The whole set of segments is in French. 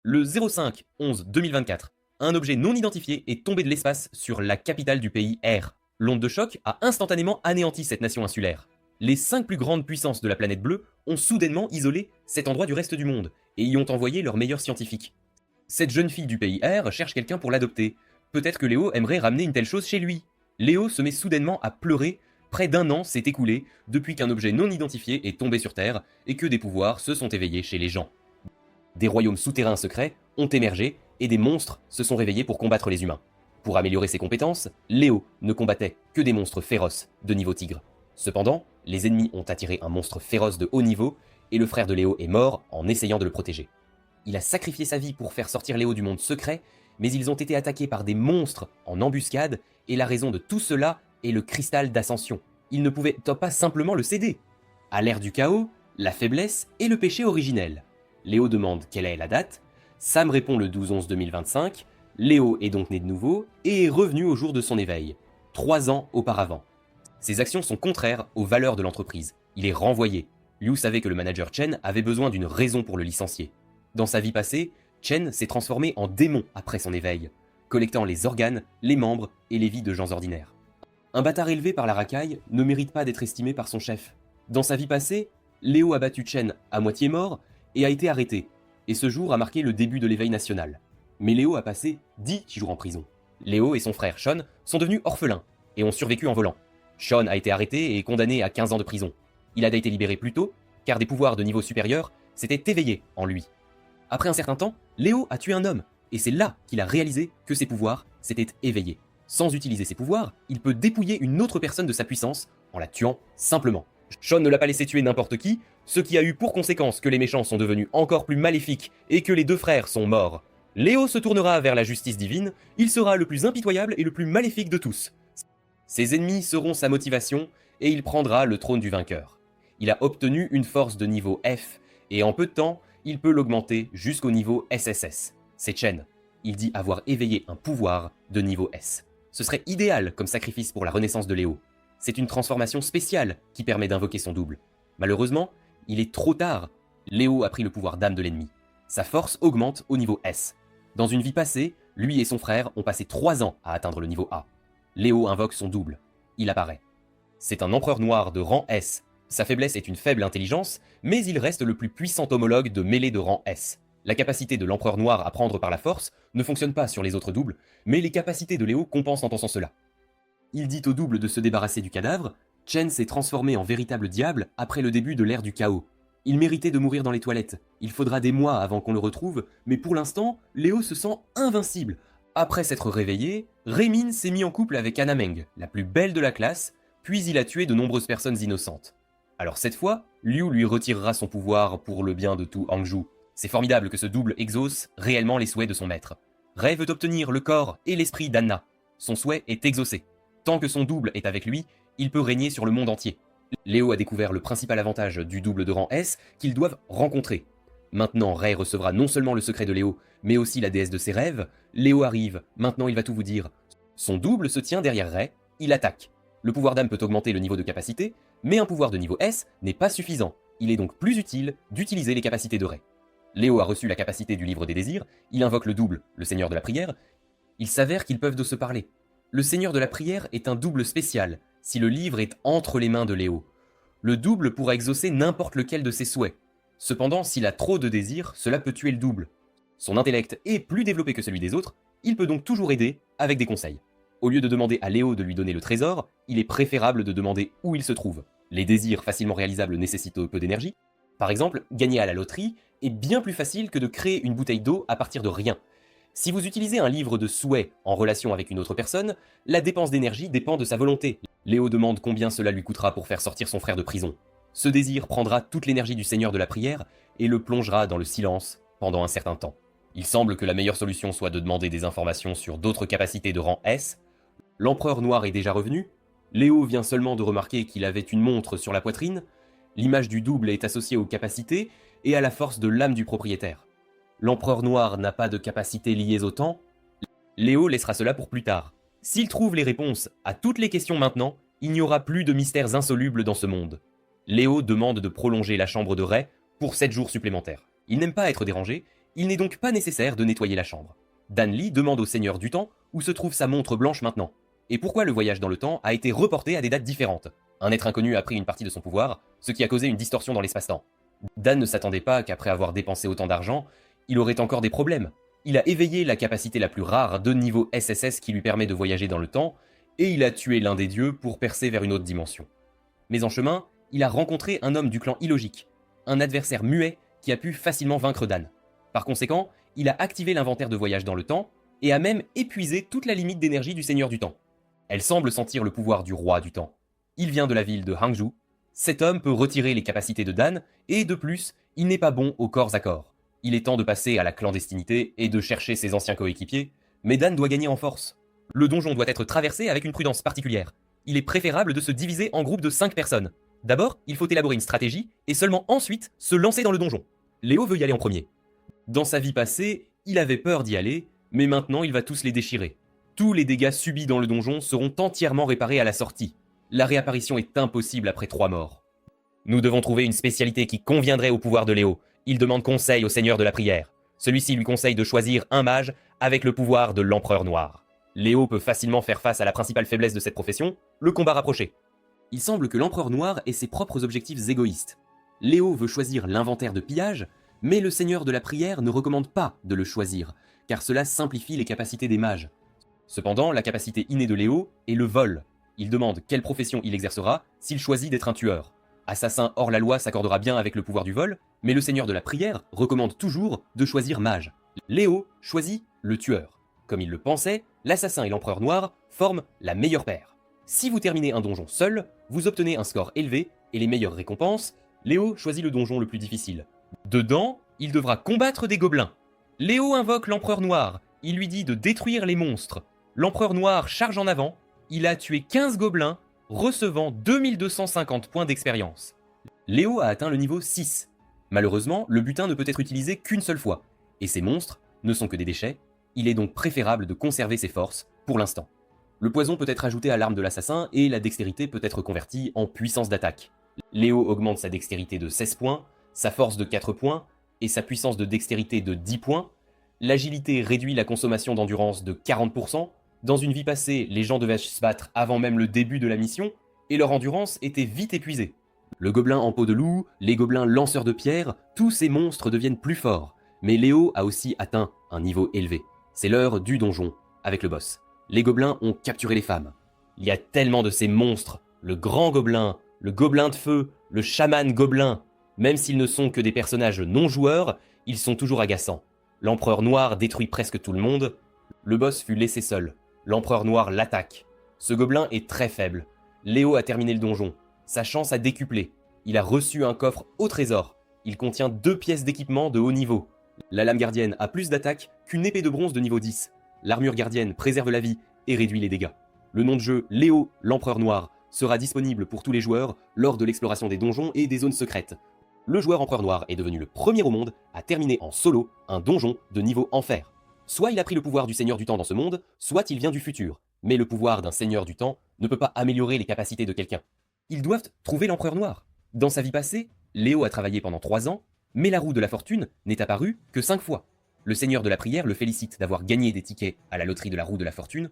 Le 05-11-2024, un objet non identifié est tombé de l'espace sur la capitale du pays R. L'onde de choc a instantanément anéanti cette nation insulaire. Les 5 plus grandes puissances de la planète bleue ont soudainement isolé cet endroit du reste du monde et y ont envoyé leurs meilleurs scientifiques. Cette jeune fille du pays R cherche quelqu'un pour l'adopter. Peut-être que Léo aimerait ramener une telle chose chez lui. Léo se met soudainement à pleurer. Près d'un an s'est écoulé depuis qu'un objet non identifié est tombé sur Terre et que des pouvoirs se sont éveillés chez les gens. Des royaumes souterrains secrets ont émergé et des monstres se sont réveillés pour combattre les humains. Pour améliorer ses compétences, Léo ne combattait que des monstres féroces de niveau tigre. Cependant, les ennemis ont attiré un monstre féroce de haut niveau et le frère de Léo est mort en essayant de le protéger. Il a sacrifié sa vie pour faire sortir Léo du monde secret, mais ils ont été attaqués par des monstres en embuscade et la raison de tout cela est le cristal d'ascension. Il ne pouvait pas simplement le céder. À l'ère du chaos, la faiblesse est le péché originel. Léo demande quelle est la date, Sam répond le 12-11-2025, Léo est donc né de nouveau et est revenu au jour de son éveil, 3 ans auparavant. Ses actions sont contraires aux valeurs de l'entreprise. Il est renvoyé. Liu savait que le manager Chen avait besoin d'une raison pour le licencier. Dans sa vie passée, Chen s'est transformé en démon après son éveil, collectant les organes, les membres et les vies de gens ordinaires. Un bâtard élevé par la racaille ne mérite pas d'être estimé par son chef. Dans sa vie passée, Léo a battu Chen à moitié mort et a été arrêté, et ce jour a marqué le début de l'éveil national. Mais Léo a passé 10 jours en prison. Léo et son frère Sean sont devenus orphelins et ont survécu en volant. Sean a été arrêté et condamné à 15 ans de prison. Il a été libéré plus tôt, car des pouvoirs de niveau supérieur s'étaient éveillés en lui. Après un certain temps, Léo a tué un homme, et c'est là qu'il a réalisé que ses pouvoirs s'étaient éveillés. Sans utiliser ses pouvoirs, il peut dépouiller une autre personne de sa puissance en la tuant simplement. Sean ne l'a pas laissé tuer n'importe qui, ce qui a eu pour conséquence que les méchants sont devenus encore plus maléfiques et que les deux frères sont morts. Léo se tournera vers la justice divine, il sera le plus impitoyable et le plus maléfique de tous. Ses ennemis seront sa motivation et il prendra le trône du vainqueur. Il a obtenu une force de niveau F et en peu de temps, il peut l'augmenter jusqu'au niveau SSS. C'est Chen. Il dit avoir éveillé un pouvoir de niveau S. Ce serait idéal comme sacrifice pour la renaissance de Léo. C'est une transformation spéciale qui permet d'invoquer son double. Malheureusement, il est trop tard. Léo a pris le pouvoir d'âme de l'ennemi. Sa force augmente au niveau S. Dans une vie passée, lui et son frère ont passé 3 ans à atteindre le niveau A. Léo invoque son double. Il apparaît. C'est un empereur noir de rang S. Sa faiblesse est une faible intelligence, mais il reste le plus puissant homologue de mêlée de rang S. La capacité de l'empereur noir à prendre par la force ne fonctionne pas sur les autres doubles, mais les capacités de Léo compensent en pensant cela. Il dit au double de se débarrasser du cadavre. Chen s'est transformé en véritable diable après le début de l'ère du chaos. Il méritait de mourir dans les toilettes. Il faudra des mois avant qu'on le retrouve, mais pour l'instant, Léo se sent invincible. Après s'être réveillé, Rémin s'est mis en couple avec Anna Meng, la plus belle de la classe, puis il a tué de nombreuses personnes innocentes. Alors cette fois, Liu lui retirera son pouvoir pour le bien de tout Hangzhou. C'est formidable que ce double exauce réellement les souhaits de son maître. Rei veut obtenir le corps et l'esprit d'Anna. Son souhait est exaucé. Tant que son double est avec lui, il peut régner sur le monde entier. Léo a découvert le principal avantage du double de rang S qu'ils doivent rencontrer. Maintenant, Rei recevra non seulement le secret de Léo, mais aussi la déesse de ses rêves. Léo arrive, maintenant il va tout vous dire. Son double se tient derrière Rei, il attaque. Le pouvoir d'âme peut augmenter le niveau de capacité, mais un pouvoir de niveau S n'est pas suffisant. Il est donc plus utile d'utiliser les capacités de Rei. Léo a reçu la capacité du livre des désirs, il invoque le double, le seigneur de la prière. Il s'avère qu'ils peuvent se parler. Le seigneur de la prière est un double spécial, si le livre est entre les mains de Léo. Le double pourra exaucer n'importe lequel de ses souhaits. Cependant, s'il a trop de désirs, cela peut tuer le double. Son intellect est plus développé que celui des autres, il peut donc toujours aider avec des conseils. Au lieu de demander à Léo de lui donner le trésor, il est préférable de demander où il se trouve. Les désirs facilement réalisables nécessitent peu d'énergie. Par exemple, gagner à la loterie est bien plus facile que de créer une bouteille d'eau à partir de rien. Si vous utilisez un livre de souhaits en relation avec une autre personne, la dépense d'énergie dépend de sa volonté. Léo demande combien cela lui coûtera pour faire sortir son frère de prison. Ce désir prendra toute l'énergie du seigneur de la prière et le plongera dans le silence pendant un certain temps. Il semble que la meilleure solution soit de demander des informations sur d'autres capacités de rang S. L'empereur noir est déjà revenu. Léo vient seulement de remarquer qu'il avait une montre sur la poitrine. L'image du double est associée aux capacités et à la force de l'âme du propriétaire. L'empereur noir n'a pas de capacités liées au temps. Léo laissera cela pour plus tard. S'il trouve les réponses à toutes les questions maintenant, il n'y aura plus de mystères insolubles dans ce monde. Léo demande de prolonger la chambre de Rei pour 7 jours supplémentaires. Il n'aime pas être dérangé Il n'est donc pas nécessaire de nettoyer la chambre. Dan Lee demande au Seigneur du Temps où se trouve sa montre blanche maintenant, et pourquoi le voyage dans le temps a été reporté à des dates différentes. Un être inconnu a pris une partie de son pouvoir, ce qui a causé une distorsion dans l'espace-temps. Dan ne s'attendait pas qu'après avoir dépensé autant d'argent, il aurait encore des problèmes. Il a éveillé la capacité la plus rare de niveau SSS qui lui permet de voyager dans le temps, et il a tué l'un des dieux pour percer vers une autre dimension. Mais en chemin, il a rencontré un homme du clan illogique, un adversaire muet qui a pu facilement vaincre Dan. Par conséquent, il a activé l'inventaire de voyage dans le temps, et a même épuisé toute la limite d'énergie du Seigneur du Temps. Elle semble sentir le pouvoir du roi du temps. Il vient de la ville de Hangzhou. Cet homme peut retirer les capacités de Dan, et de plus, il n'est pas bon au corps à corps. Il est temps de passer à la clandestinité et de chercher ses anciens coéquipiers, mais Dan doit gagner en force. Le donjon doit être traversé avec une prudence particulière. Il est préférable de se diviser en groupes de 5 personnes. D'abord, il faut élaborer une stratégie, et seulement ensuite se lancer dans le donjon. Léo veut y aller en premier. Dans sa vie passée, il avait peur d'y aller, mais maintenant il va tous les déchirer. Tous les dégâts subis dans le donjon seront entièrement réparés à la sortie. La réapparition est impossible après 3 morts. Nous devons trouver une spécialité qui conviendrait au pouvoir de Léo. Il demande conseil au Seigneur de la Prière. Celui-ci lui conseille de choisir un mage avec le pouvoir de l'Empereur Noir. Léo peut facilement faire face à la principale faiblesse de cette profession, le combat rapproché. Il semble que l'Empereur Noir ait ses propres objectifs égoïstes. Léo veut choisir l'inventaire de pillage, mais le Seigneur de la Prière ne recommande pas de le choisir, car cela simplifie les capacités des mages. Cependant, la capacité innée de Léo est le vol. Il demande quelle profession il exercera s'il choisit d'être un tueur. Assassin hors la loi s'accordera bien avec le pouvoir du vol, mais le Seigneur de la Prière recommande toujours de choisir mage. Léo choisit le tueur. Comme il le pensait, l'assassin et l'Empereur Noir forment la meilleure paire. Si vous terminez un donjon seul, vous obtenez un score élevé et les meilleures récompenses. Léo choisit le donjon le plus difficile. Dedans, il devra combattre des gobelins. Léo invoque l'Empereur Noir. Il lui dit de détruire les monstres. L'Empereur Noir charge en avant. Il a tué 15 gobelins, recevant 2250 points d'expérience. Léo a atteint le niveau 6. Malheureusement, le butin ne peut être utilisé qu'une seule fois, et ces monstres ne sont que des déchets. Il est donc préférable de conserver ses forces pour l'instant. Le poison peut être ajouté à l'arme de l'assassin et la dextérité peut être convertie en puissance d'attaque. Léo augmente sa dextérité de 16 points, sa force de 4 points et sa puissance de dextérité de 10 points. L'agilité réduit la consommation d'endurance de 40%. Dans une vie passée, les gens devaient se battre avant même le début de la mission, et leur endurance était vite épuisée. Le gobelin en peau de loup, les gobelins lanceurs de pierres, tous ces monstres deviennent plus forts. Mais Léo a aussi atteint un niveau élevé. C'est l'heure du donjon, avec le boss. Les gobelins ont capturé les femmes. Il y a tellement de ces monstres, le grand gobelin, le gobelin de feu, le chaman gobelin. Même s'ils ne sont que des personnages non joueurs, ils sont toujours agaçants. L'Empereur Noir détruit presque tout le monde. Le boss fut laissé seul. L'Empereur Noir l'attaque. Ce gobelin est très faible. Léo a terminé le donjon. Sa chance a décuplé. Il a reçu un coffre au trésor. Il contient 2 pièces d'équipement de haut niveau. La lame gardienne a plus d'attaque qu'une épée de bronze de niveau 10. L'armure gardienne préserve la vie et réduit les dégâts. Le nom de jeu Léo, l'Empereur Noir, sera disponible pour tous les joueurs lors de l'exploration des donjons et des zones secrètes. Le joueur Empereur Noir est devenu le premier au monde à terminer en solo un donjon de niveau enfer. Soit il a pris le pouvoir du Seigneur du Temps dans ce monde, soit il vient du futur. Mais le pouvoir d'un Seigneur du Temps ne peut pas améliorer les capacités de quelqu'un. Ils doivent trouver l'Empereur Noir. Dans sa vie passée, Léo a travaillé pendant 3 ans, mais la roue de la fortune n'est apparue que 5 fois. Le Seigneur de la Prière le félicite d'avoir gagné des tickets à la loterie de la roue de la fortune.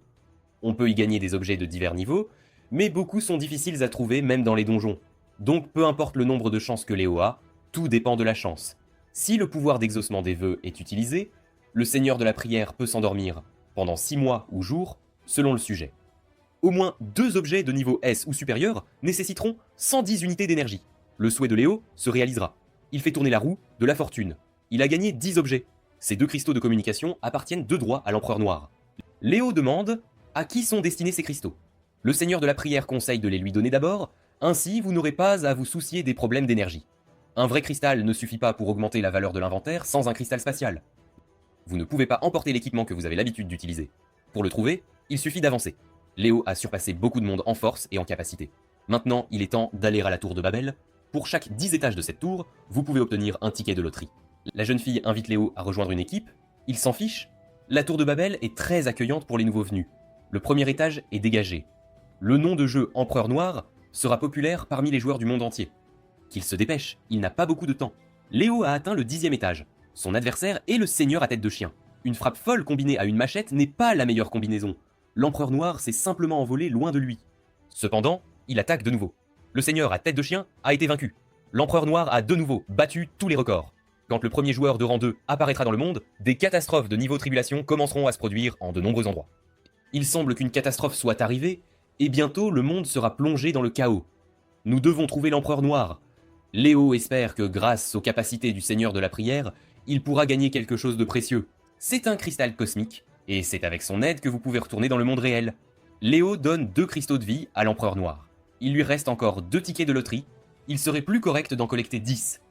On peut y gagner des objets de divers niveaux, mais beaucoup sont difficiles à trouver même dans les donjons. Donc peu importe le nombre de chances que Léo a, tout dépend de la chance. Si le pouvoir d'exaucement des vœux est utilisé, le Seigneur de la Prière peut s'endormir pendant 6 mois ou jours, selon le sujet. Au moins 2 objets de niveau S ou supérieur nécessiteront 110 unités d'énergie. Le souhait de Léo se réalisera. Il fait tourner la roue de la fortune. Il a gagné 10 objets. Ces 2 cristaux de communication appartiennent de droit à l'Empereur Noir. Léo demande à qui sont destinés ces cristaux. Le Seigneur de la Prière conseille de les lui donner d'abord, ainsi vous n'aurez pas à vous soucier des problèmes d'énergie. Un vrai cristal ne suffit pas pour augmenter la valeur de l'inventaire sans un cristal spatial. Vous ne pouvez pas emporter l'équipement que vous avez l'habitude d'utiliser. Pour le trouver, il suffit d'avancer. Léo a surpassé beaucoup de monde en force et en capacité. Maintenant, il est temps d'aller à la tour de Babel. Pour chaque 10 étages de cette tour, vous pouvez obtenir un ticket de loterie. La jeune fille invite Léo à rejoindre une équipe. Il s'en fiche. La tour de Babel est très accueillante pour les nouveaux venus. Le premier étage est dégagé. Le nom de jeu Empereur Noir sera populaire parmi les joueurs du monde entier. Qu'il se dépêche, il n'a pas beaucoup de temps. Léo a atteint le 10e étage. Son adversaire est le seigneur à tête de chien. Une frappe folle combinée à une machette n'est pas la meilleure combinaison. L'empereur noir s'est simplement envolé loin de lui. Cependant, il attaque de nouveau. Le seigneur à tête de chien a été vaincu. L'empereur noir a de nouveau battu tous les records. Quand le premier joueur de rang 2 apparaîtra dans le monde, des catastrophes de niveau tribulation commenceront à se produire en de nombreux endroits. Il semble qu'une catastrophe soit arrivée, et bientôt le monde sera plongé dans le chaos. Nous devons trouver l'empereur noir. Léo espère que grâce aux capacités du seigneur de la prière, il pourra gagner quelque chose de précieux. C'est un cristal cosmique, et c'est avec son aide que vous pouvez retourner dans le monde réel. Léo donne 2 cristaux de vie à l'empereur noir. Il lui reste encore 2 tickets de loterie, il serait plus correct d'en collecter 10.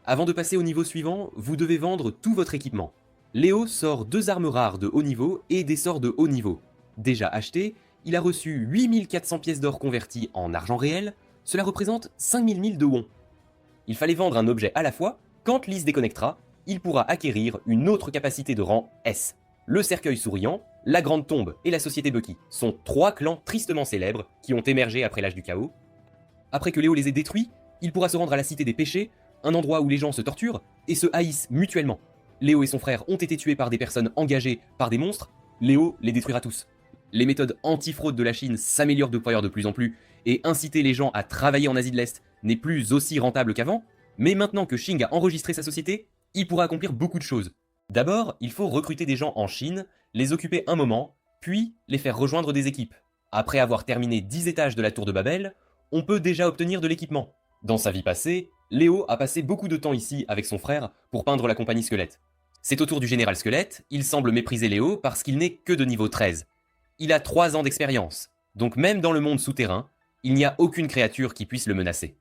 Avant de passer au niveau suivant, vous devez vendre tout votre équipement. Léo sort 2 armes rares de haut niveau et des sorts de haut niveau. Déjà acheté, il a reçu 8400 pièces d'or converties en argent réel, cela représente 5000 000 de won. Il fallait vendre un objet à la fois, quand Lee se déconnectera, il pourra acquérir une autre capacité de rang S. Le cercueil souriant, la grande tombe et la société Bucky sont 3 clans tristement célèbres qui ont émergé après l'âge du chaos. Après que Léo les ait détruits, il pourra se rendre à la cité des péchés, un endroit où les gens se torturent et se haïssent mutuellement. Léo et son frère ont été tués par des personnes engagées par des monstres, Léo les détruira tous. Les méthodes anti-fraude de la Chine s'améliorent de plus en plus, et inciter les gens à travailler en Asie de l'Est n'est plus aussi rentable qu'avant, mais maintenant que Xing a enregistré sa société, il pourra accomplir beaucoup de choses. D'abord, il faut recruter des gens en Chine, les occuper un moment, puis les faire rejoindre des équipes. Après avoir terminé 10 étages de la tour de Babel, on peut déjà obtenir de l'équipement. Dans sa vie passée, Léo a passé beaucoup de temps ici avec son frère pour peindre la compagnie Squelette. C'est au tour du général Squelette, il semble mépriser Léo parce qu'il n'est que de niveau 13. Il a 3 ans d'expérience, donc même dans le monde souterrain, il n'y a aucune créature qui puisse le menacer.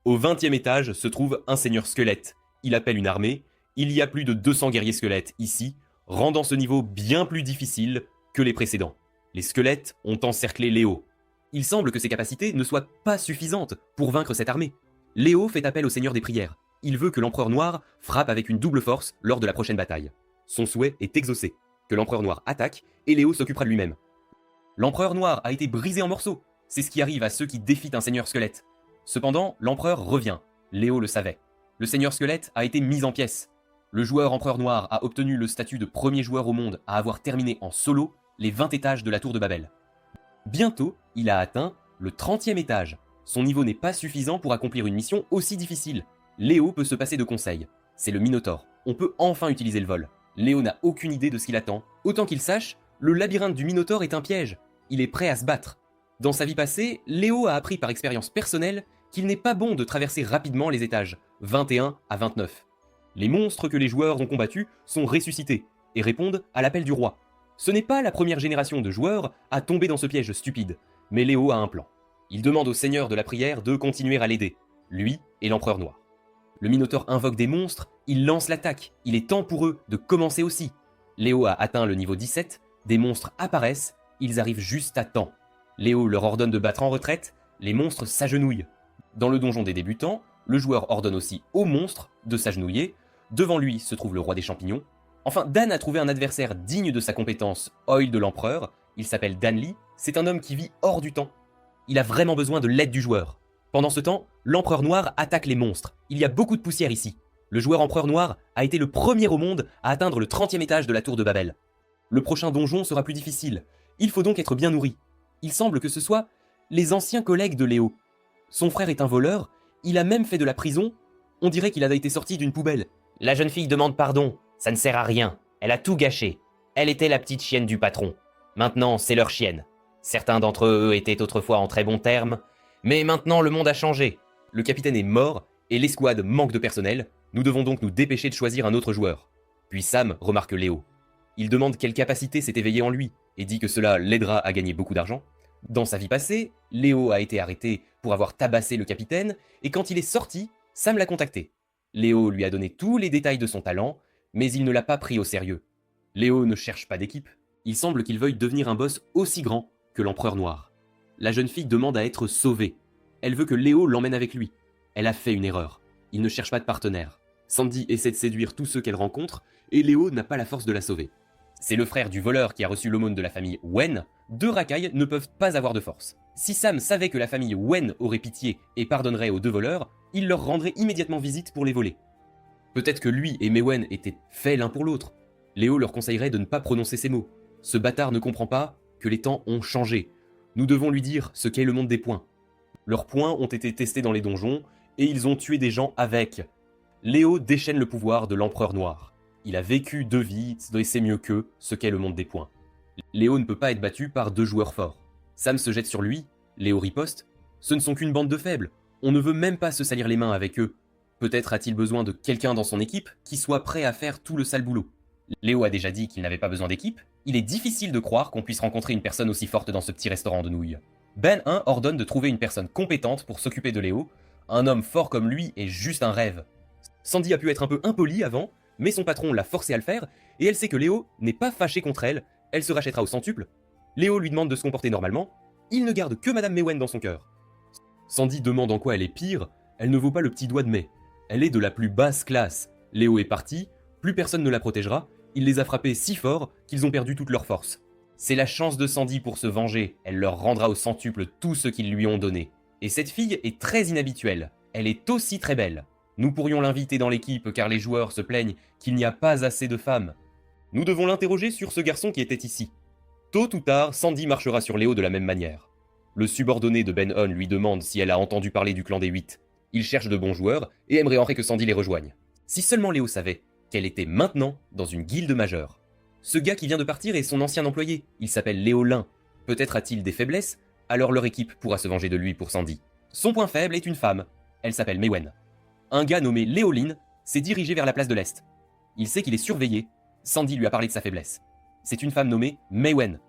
Au 20e étage se trouve un seigneur squelette. Il appelle une armée, il y a plus de 200 guerriers squelettes ici, rendant ce niveau bien plus difficile que les précédents. Les squelettes ont encerclé Léo. Il semble que ses capacités ne soient pas suffisantes pour vaincre cette armée. Léo fait appel au seigneur des prières. Il veut que l'empereur noir frappe avec une double force lors de la prochaine bataille. Son souhait est exaucé, que l'empereur noir attaque et Léo s'occupera de lui-même. L'empereur noir a été brisé en morceaux. C'est ce qui arrive à ceux qui défient un seigneur squelette. Cependant, l'empereur revient. Léo le savait. Le seigneur squelette a été mis en pièces. Le joueur empereur noir a obtenu le statut de premier joueur au monde à avoir terminé en solo les 20 étages de la tour de Babel. Bientôt, il a atteint le 30e étage. Son niveau n'est pas suffisant pour accomplir une mission aussi difficile. Léo peut se passer de conseils. C'est le Minotaure. On peut enfin utiliser le vol. Léo n'a aucune idée de ce qu'il attend. Autant qu'il sache, le labyrinthe du Minotaure est un piège. Il est prêt à se battre. Dans sa vie passée, Léo a appris par expérience personnelle qu'il n'est pas bon de traverser rapidement les étages, 21 à 29. Les monstres que les joueurs ont combattus sont ressuscités et répondent à l'appel du roi. Ce n'est pas la première génération de joueurs à tomber dans ce piège stupide, mais Léo a un plan. Il demande au seigneur de la prière de continuer à l'aider, lui et l'empereur noir. Le Minotaure invoque des monstres, il lance l'attaque, il est temps pour eux de commencer aussi. Léo a atteint le niveau 17, des monstres apparaissent, ils arrivent juste à temps. Léo leur ordonne de battre en retraite, les monstres s'agenouillent. Dans le donjon des débutants, le joueur ordonne aussi aux monstres de s'agenouiller. Devant lui se trouve le roi des champignons. Enfin, Dan a trouvé un adversaire digne de sa compétence, Oil de l'empereur. Il s'appelle Dan Lee, c'est un homme qui vit hors du temps. Il a vraiment besoin de l'aide du joueur. Pendant ce temps, l'empereur noir attaque les monstres. Il y a beaucoup de poussière ici. Le joueur empereur noir a été le premier au monde à atteindre le 30e étage de la tour de Babel. Le prochain donjon sera plus difficile. Il faut donc être bien nourri. Il semble que ce soit les anciens collègues de Léo. Son frère est un voleur, il a même fait de la prison, on dirait qu'il a été sorti d'une poubelle. La jeune fille demande pardon, ça ne sert à rien, elle a tout gâché. Elle était la petite chienne du patron. Maintenant, c'est leur chienne. Certains d'entre eux étaient autrefois en très bons termes, mais maintenant le monde a changé. Le capitaine est mort et l'escouade manque de personnel, nous devons donc nous dépêcher de choisir un autre joueur. Puis Sam remarque Léo. Il demande quelle capacité s'est éveillée en lui et dit que cela l'aidera à gagner beaucoup d'argent. Dans sa vie passée, Léo a été arrêté pour avoir tabassé le capitaine, et quand il est sorti, Sam l'a contacté. Léo lui a donné tous les détails de son talent, mais il ne l'a pas pris au sérieux. Léo ne cherche pas d'équipe, il semble qu'il veuille devenir un boss aussi grand que l'empereur noir. La jeune fille demande à être sauvée. Elle veut que Léo l'emmène avec lui. Elle a fait une erreur. Il ne cherche pas de partenaire. Sandy essaie de séduire tous ceux qu'elle rencontre, et Léo n'a pas la force de la sauver. C'est le frère du voleur qui a reçu l'aumône de la famille Wen. 2 racailles ne peuvent pas avoir de force. Si Sam savait que la famille Wen aurait pitié et pardonnerait aux 2 voleurs, il leur rendrait immédiatement visite pour les voler. Peut-être que lui et Mewen étaient faits l'un pour l'autre. Léo leur conseillerait de ne pas prononcer ces mots. Ce bâtard ne comprend pas que les temps ont changé. Nous devons lui dire ce qu'est le monde des poings. Leurs poings ont été testés dans les donjons, et ils ont tué des gens avec. Léo déchaîne le pouvoir de l'Empereur Noir. Il a vécu 2 vies, et sait mieux qu'eux ce qu'est le monde des poings. Léo ne peut pas être battu par 2 joueurs forts. Sam se jette sur lui, Léo riposte. Ce ne sont qu'une bande de faibles, on ne veut même pas se salir les mains avec eux. Peut-être a-t-il besoin de quelqu'un dans son équipe qui soit prêt à faire tout le sale boulot. Léo a déjà dit qu'il n'avait pas besoin d'équipe, il est difficile de croire qu'on puisse rencontrer une personne aussi forte dans ce petit restaurant de nouilles. Ben 1 ordonne de trouver une personne compétente pour s'occuper de Léo. Un homme fort comme lui est juste un rêve. Sandy a pu être un peu impolie avant, mais son patron l'a forcé à le faire, et elle sait que Léo n'est pas fâché contre elle, elle se rachètera au centuple. Léo lui demande de se comporter normalement, il ne garde que Madame Mewen dans son cœur. Sandy demande en quoi elle est pire, elle ne vaut pas le petit doigt de May. Elle est de la plus basse classe. Léo est parti, plus personne ne la protégera, il les a frappés si fort qu'ils ont perdu toute leur force. C'est la chance de Sandy pour se venger, elle leur rendra au centuple tout ce qu'ils lui ont donné. Et cette fille est très inhabituelle, elle est aussi très belle. Nous pourrions l'inviter dans l'équipe car les joueurs se plaignent qu'il n'y a pas assez de femmes. Nous devons l'interroger sur ce garçon qui était ici. Tôt ou tard, Sandy marchera sur Léo de la même manière. Le subordonné de Ben Hun lui demande si elle a entendu parler du clan des 8. Il cherche de bons joueurs et aimerait en fait que Sandy les rejoigne. Si seulement Léo savait qu'elle était maintenant dans une guilde majeure. Ce gars qui vient de partir est son ancien employé, il s'appelle Léo Lin. Peut-être a-t-il des faiblesses, alors leur équipe pourra se venger de lui pour Sandy. Son point faible est une femme, elle s'appelle Mewen. Un gars nommé Léo Lin s'est dirigé vers la place de l'Est. Il sait qu'il est surveillé, Sandy lui a parlé de sa faiblesse. C'est une femme nommée Mewen.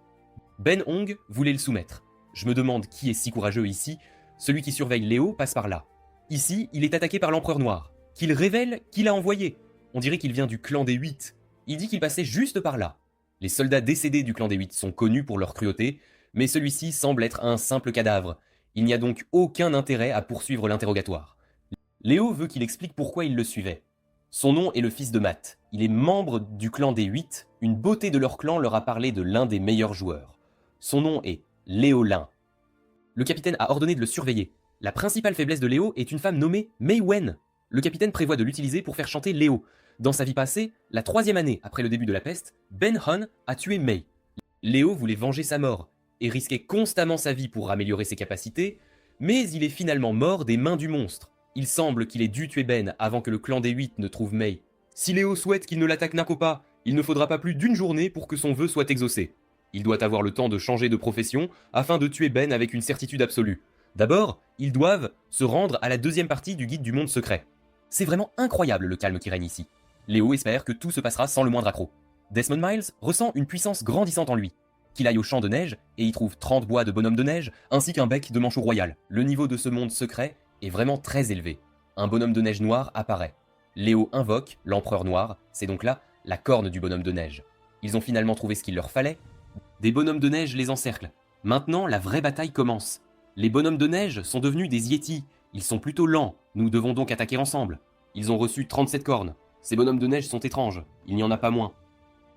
Ben Hong voulait le soumettre. Je me demande qui est si courageux ici, celui qui surveille Léo passe par là. Ici, il est attaqué par l'Empereur Noir, qu'il révèle qu'il a envoyé. On dirait qu'il vient du clan des 8. Il dit qu'il passait juste par là. Les soldats décédés du clan des 8 sont connus pour leur cruauté, mais celui-ci semble être un simple cadavre. Il n'y a donc aucun intérêt à poursuivre l'interrogatoire. Léo veut qu'il explique pourquoi il le suivait. Son nom est le fils de Matt. Il est membre du clan des 8. Une beauté de leur clan leur a parlé de l'un des meilleurs joueurs. Son nom est Léo Lin. Le capitaine a ordonné de le surveiller. La principale faiblesse de Léo est une femme nommée Mewen. Le capitaine prévoit de l'utiliser pour faire chanter Léo. Dans sa vie passée, la 3e année après le début de la peste, Ben Hun a tué May. Léo voulait venger sa mort et risquait constamment sa vie pour améliorer ses capacités, mais il est finalement mort des mains du monstre. Il semble qu'il ait dû tuer Ben avant que le clan des 8 ne trouve May. Si Léo souhaite qu'il ne l'attaque n'importe pas, il ne faudra pas plus d'une journée pour que son vœu soit exaucé. Il doit avoir le temps de changer de profession afin de tuer Ben avec une certitude absolue. D'abord, ils doivent se rendre à la 2e partie du guide du monde secret. C'est vraiment incroyable le calme qui règne ici. Léo espère que tout se passera sans le moindre accroc. Desmond Miles ressent une puissance grandissante en lui. Qu'il aille au champ de neige et y trouve 30 bois de bonhomme de neige ainsi qu'un bec de manchot royal. Le niveau de ce monde secret est vraiment très élevé. Un bonhomme de neige noir apparaît. Léo invoque l'Empereur Noir, c'est donc là la corne du bonhomme de neige. Ils ont finalement trouvé ce qu'il leur fallait. Des bonhommes de neige les encerclent. Maintenant, la vraie bataille commence. Les bonhommes de neige sont devenus des yétis. Ils sont plutôt lents, nous devons donc attaquer ensemble. Ils ont reçu 37 cornes. Ces bonhommes de neige sont étranges, il n'y en a pas moins.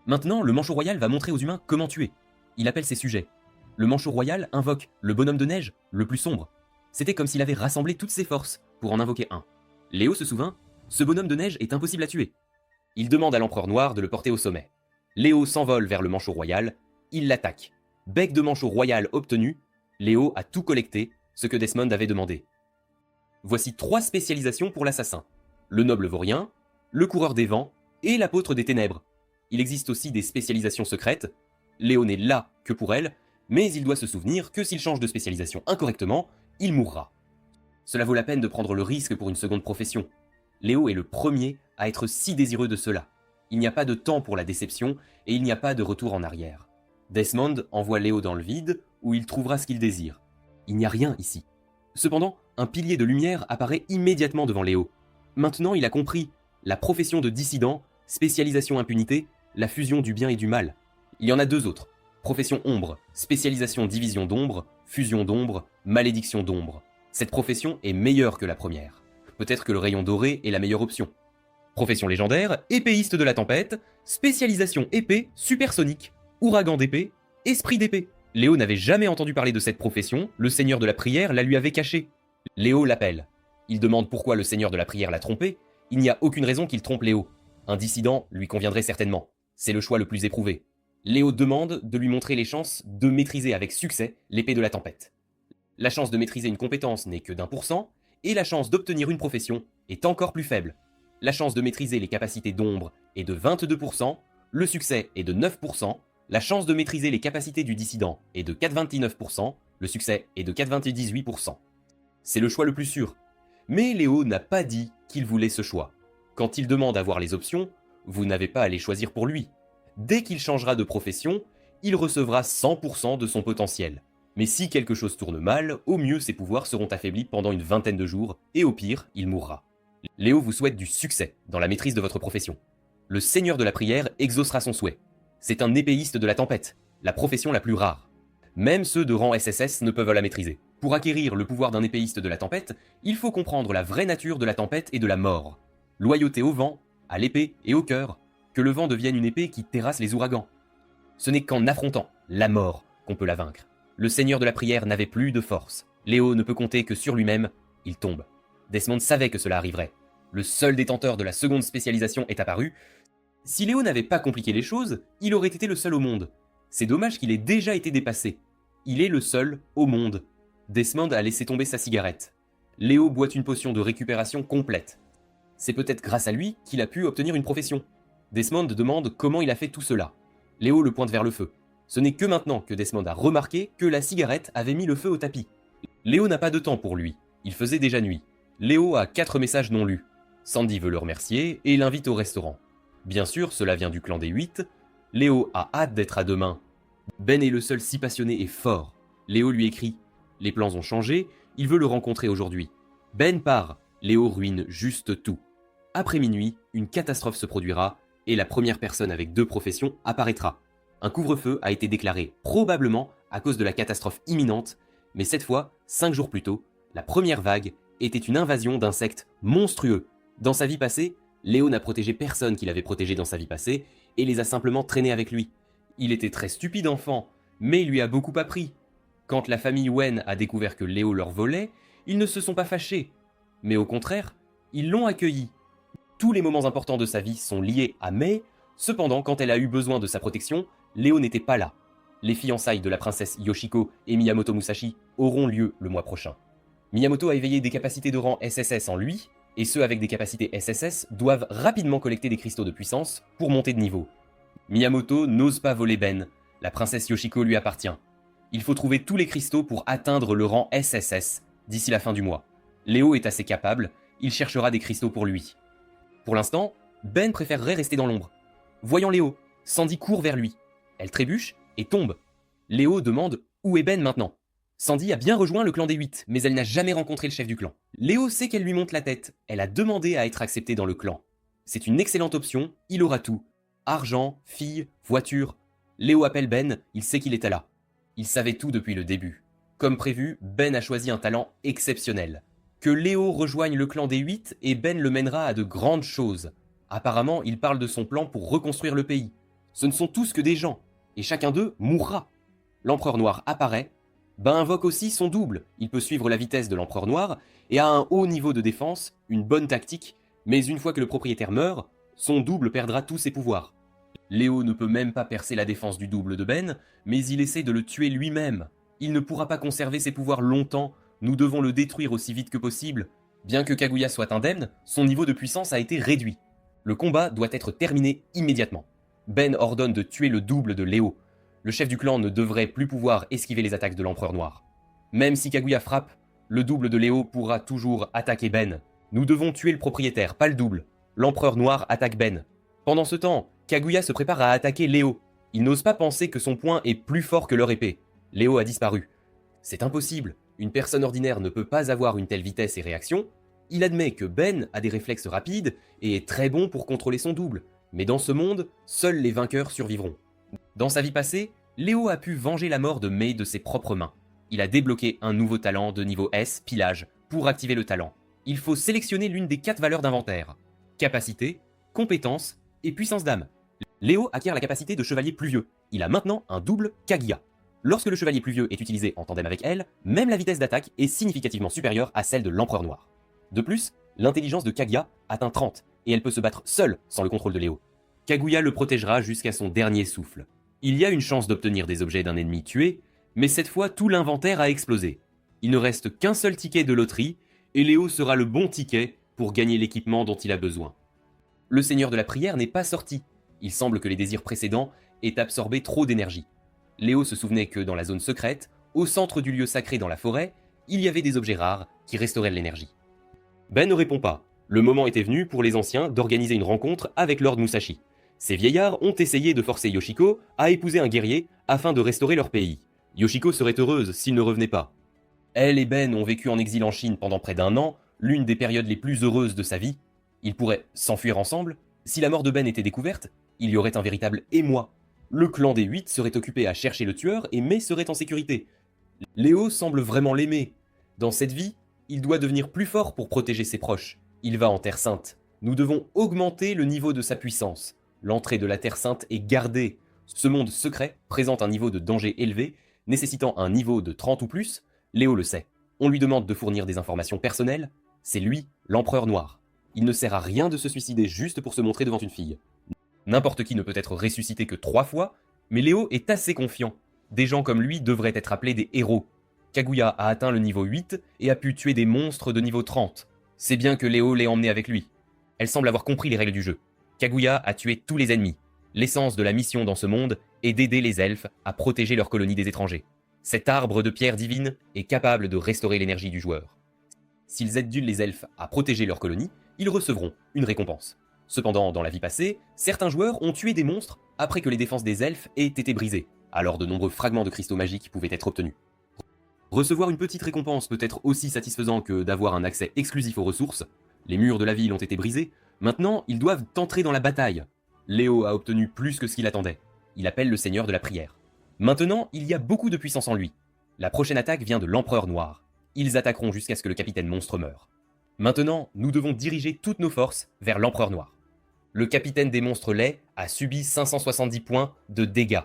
Maintenant, le manchot royal va montrer aux humains comment tuer. Il appelle ses sujets. Le manchot royal invoque le bonhomme de neige le plus sombre. C'était comme s'il avait rassemblé toutes ses forces pour en invoquer un. Léo se souvint, ce bonhomme de neige est impossible à tuer. Il demande à l'Empereur Noir de le porter au sommet. Léo s'envole vers le manchot royal, il l'attaque. Bec de manchot royal obtenu, Léo a tout collecté, ce que Desmond avait demandé. Voici 3 spécialisations pour l'assassin. Le noble vaurien, le coureur des vents et l'apôtre des ténèbres. Il existe aussi des spécialisations secrètes. Léo n'est là que pour elle, mais il doit se souvenir que s'il change de spécialisation incorrectement, il mourra. Cela vaut la peine de prendre le risque pour une seconde profession. Léo est le premier à être si désireux de cela. Il n'y a pas de temps pour la déception et il n'y a pas de retour en arrière. Desmond envoie Léo dans le vide où il trouvera ce qu'il désire. Il n'y a rien ici. Cependant, un pilier de lumière apparaît immédiatement devant Léo. Maintenant, il a compris. La profession de dissident, spécialisation impunité, la fusion du bien et du mal. Il y en a 2 autres. Profession ombre, spécialisation division d'ombre, fusion d'ombre, malédiction d'ombre. Cette profession est meilleure que la première. Peut-être que le rayon doré est la meilleure option. Profession légendaire, épéiste de la tempête, spécialisation épée supersonique, ouragan d'épée, esprit d'épée. Léo n'avait jamais entendu parler de cette profession, le seigneur de la prière la lui avait cachée. Léo l'appelle. Il demande pourquoi le seigneur de la prière l'a trompé. Il n'y a aucune raison qu'il trompe Léo. Un dissident lui conviendrait certainement. C'est le choix le plus éprouvé. Léo demande de lui montrer les chances de maîtriser avec succès l'épée de la tempête. La chance de maîtriser une compétence n'est que d'1%, et la chance d'obtenir une profession est encore plus faible. La chance de maîtriser les capacités d'ombre est de 22%, le succès est de 9%, la chance de maîtriser les capacités du dissident est de 4,29%, le succès est de 4,98%. C'est le choix le plus sûr. Mais Léo n'a pas dit qu'il voulait ce choix. Quand il demande à voir les options, vous n'avez pas à les choisir pour lui. Dès qu'il changera de profession, il recevra 100% de son potentiel. Mais si quelque chose tourne mal, au mieux ses pouvoirs seront affaiblis pendant une vingtaine de jours, et au pire, il mourra. Léo vous souhaite du succès dans la maîtrise de votre profession. Le Seigneur de la Prière exaucera son souhait. C'est un épéiste de la tempête, la profession la plus rare. Même ceux de rang SSS ne peuvent la maîtriser. Pour acquérir le pouvoir d'un épéiste de la tempête, il faut comprendre la vraie nature de la tempête et de la mort. Loyauté au vent, à l'épée et au cœur, que le vent devienne une épée qui terrasse les ouragans. Ce n'est qu'en affrontant la mort qu'on peut la vaincre. Le Seigneur de la Prière n'avait plus de force. Léo ne peut compter que sur lui-même, il tombe. Desmond savait que cela arriverait. Le seul détenteur de la seconde spécialisation est apparu. Si Léo n'avait pas compliqué les choses, il aurait été le seul au monde. C'est dommage qu'il ait déjà été dépassé. Il est le seul au monde. Desmond a laissé tomber sa cigarette. Léo boit une potion de récupération complète. C'est peut-être grâce à lui qu'il a pu obtenir une profession. Desmond demande comment il a fait tout cela. Léo le pointe vers le feu. Ce n'est que maintenant que Desmond a remarqué que la cigarette avait mis le feu au tapis. Léo n'a pas de temps pour lui. Il faisait déjà nuit. Léo a 4 messages non lus. Sandy veut le remercier et l'invite au restaurant. Bien sûr, cela vient du clan des 8. Léo a hâte d'être à demain. Ben est le seul si passionné et fort. Léo lui écrit. Les plans ont changé, il veut le rencontrer aujourd'hui. Ben part. Léo ruine juste tout. Après minuit, une catastrophe se produira et la première personne avec 2 professions apparaîtra. Un couvre-feu a été déclaré, probablement à cause de la catastrophe imminente, mais cette fois, 5 jours plus tôt, la première vague était une invasion d'insectes monstrueux. Dans sa vie passée, Léo n'a protégé personne qu'il avait protégé dans sa vie passée et les a simplement traînés avec lui. Il était très stupide enfant, mais il lui a beaucoup appris. Quand la famille Wen a découvert que Léo leur volait, ils ne se sont pas fâchés, mais au contraire, ils l'ont accueilli. Tous les moments importants de sa vie sont liés à Mei, cependant quand elle a eu besoin de sa protection, Léo n'était pas là. Les fiançailles de la princesse Yoshiko et Miyamoto Musashi auront lieu le mois prochain. Miyamoto a éveillé des capacités de rang SSS en lui, et ceux avec des capacités SSS doivent rapidement collecter des cristaux de puissance pour monter de niveau. Miyamoto n'ose pas voler Ben, la princesse Yoshiko lui appartient. Il faut trouver tous les cristaux pour atteindre le rang SSS d'ici la fin du mois. Léo est assez capable, il cherchera des cristaux pour lui. Pour l'instant, Ben préférerait rester dans l'ombre. Voyant Léo, Sandy court vers lui. Elle trébuche et tombe. Léo demande où est Ben maintenant. Sandy a bien rejoint le clan des 8, mais elle n'a jamais rencontré le chef du clan. Léo sait qu'elle lui monte la tête, elle a demandé à être acceptée dans le clan. C'est une excellente option, il aura tout. Argent, fille, voiture. Léo appelle Ben, il sait qu'il est là. Il savait tout depuis le début. Comme prévu, Ben a choisi un talent exceptionnel. Que Léo rejoigne le clan des 8 et Ben le mènera à de grandes choses. Apparemment, il parle de son plan pour reconstruire le pays. Ce ne sont tous que des gens, et chacun d'eux mourra. L'Empereur Noir apparaît. Ben invoque aussi son double, il peut suivre la vitesse de l'Empereur Noir, et a un haut niveau de défense, une bonne tactique, mais une fois que le propriétaire meurt, son double perdra tous ses pouvoirs. Léo ne peut même pas percer la défense du double de Ben, mais il essaie de le tuer lui-même. Il ne pourra pas conserver ses pouvoirs longtemps, nous devons le détruire aussi vite que possible. Bien que Kaguya soit indemne, son niveau de puissance a été réduit. Le combat doit être terminé immédiatement. Ben ordonne de tuer le double de Léo. Le chef du clan ne devrait plus pouvoir esquiver les attaques de l'Empereur Noir. Même si Kaguya frappe, le double de Léo pourra toujours attaquer Ben. Nous devons tuer le propriétaire, pas le double. L'Empereur Noir attaque Ben. Pendant ce temps, Kaguya se prépare à attaquer Léo. Il n'ose pas penser que son poing est plus fort que leur épée. Léo a disparu. C'est impossible. Une personne ordinaire ne peut pas avoir une telle vitesse et réaction. Il admet que Ben a des réflexes rapides et est très bon pour contrôler son double. Mais dans ce monde, seuls les vainqueurs survivront. Dans sa vie passée, Léo a pu venger la mort de Mei de ses propres mains. Il a débloqué un nouveau talent de niveau S, pilage, pour activer le talent. Il faut sélectionner l'une des 4 valeurs d'inventaire. Capacité, compétence et puissance d'âme. Léo acquiert la capacité de chevalier pluvieux. Il a maintenant un double Kaguya. Lorsque le chevalier pluvieux est utilisé en tandem avec elle, même la vitesse d'attaque est significativement supérieure à celle de l'Empereur Noir. De plus, L'intelligence de Kaguya atteint 30, et elle peut se battre seule sans le contrôle de Léo. Kaguya le protégera jusqu'à son dernier souffle. Il y a une chance d'obtenir des objets d'un ennemi tué, mais cette fois tout l'inventaire a explosé. Il ne reste qu'un seul ticket de loterie, et Léo sera le bon ticket pour gagner l'équipement dont il a besoin. Le Seigneur de la Prière n'est pas sorti. Il semble que les désirs précédents aient absorbé trop d'énergie. Léo se souvenait que dans la zone secrète, au centre du lieu sacré dans la forêt, il y avait des objets rares qui restauraient l'énergie. Ben ne répond pas. Le moment était venu pour les anciens d'organiser une rencontre avec Lord Musashi. Ces vieillards ont essayé de forcer Yoshiko à épouser un guerrier afin de restaurer leur pays. Yoshiko serait heureuse s'il ne revenait pas. Elle et Ben ont vécu en exil en Chine pendant près d'un an, l'une des périodes les plus heureuses de sa vie. Ils pourraient s'enfuir ensemble. Si la mort de Ben était découverte, il y aurait un véritable émoi. Le clan des 8 serait occupé à chercher le tueur et Mei serait en sécurité. Léo semble vraiment l'aimer. Dans cette vie, il doit devenir plus fort pour protéger ses proches. Il va en Terre Sainte. Nous devons augmenter le niveau de sa puissance. L'entrée de la Terre Sainte est gardée. Ce monde secret présente un niveau de danger élevé, nécessitant un niveau de 30 ou plus. Léo le sait. On lui demande de fournir des informations personnelles. C'est lui, l'Empereur Noir. Il ne sert à rien de se suicider juste pour se montrer devant une fille. N'importe qui ne peut être ressuscité que 3 fois, mais Léo est assez confiant. Des gens comme lui devraient être appelés des héros. Kaguya a atteint le niveau 8 et a pu tuer des monstres de niveau 30. C'est bien que Léo l'ait emmené avec lui. Elle semble avoir compris les règles du jeu. Kaguya a tué tous les ennemis. L'essence de la mission dans ce monde est d'aider les elfes à protéger leur colonie des étrangers. Cet arbre de pierre divine est capable de restaurer l'énergie du joueur. S'ils aident les elfes à protéger leur colonie, ils recevront une récompense. Cependant, dans la vie passée, certains joueurs ont tué des monstres après que les défenses des elfes aient été brisées, alors de nombreux fragments de cristaux magiques pouvaient être obtenus. Recevoir une petite récompense peut être aussi satisfaisant que d'avoir un accès exclusif aux ressources. Les murs de la ville ont été brisés, maintenant ils doivent entrer dans la bataille. Léo a obtenu plus que ce qu'il attendait. Il appelle le Seigneur de la Prière. Maintenant, il y a beaucoup de puissance en lui. La prochaine attaque vient de l'Empereur Noir. Ils attaqueront jusqu'à ce que le capitaine monstre meure. Maintenant, nous devons diriger toutes nos forces vers l'Empereur Noir. Le capitaine des monstres laids a subi 570 points de dégâts.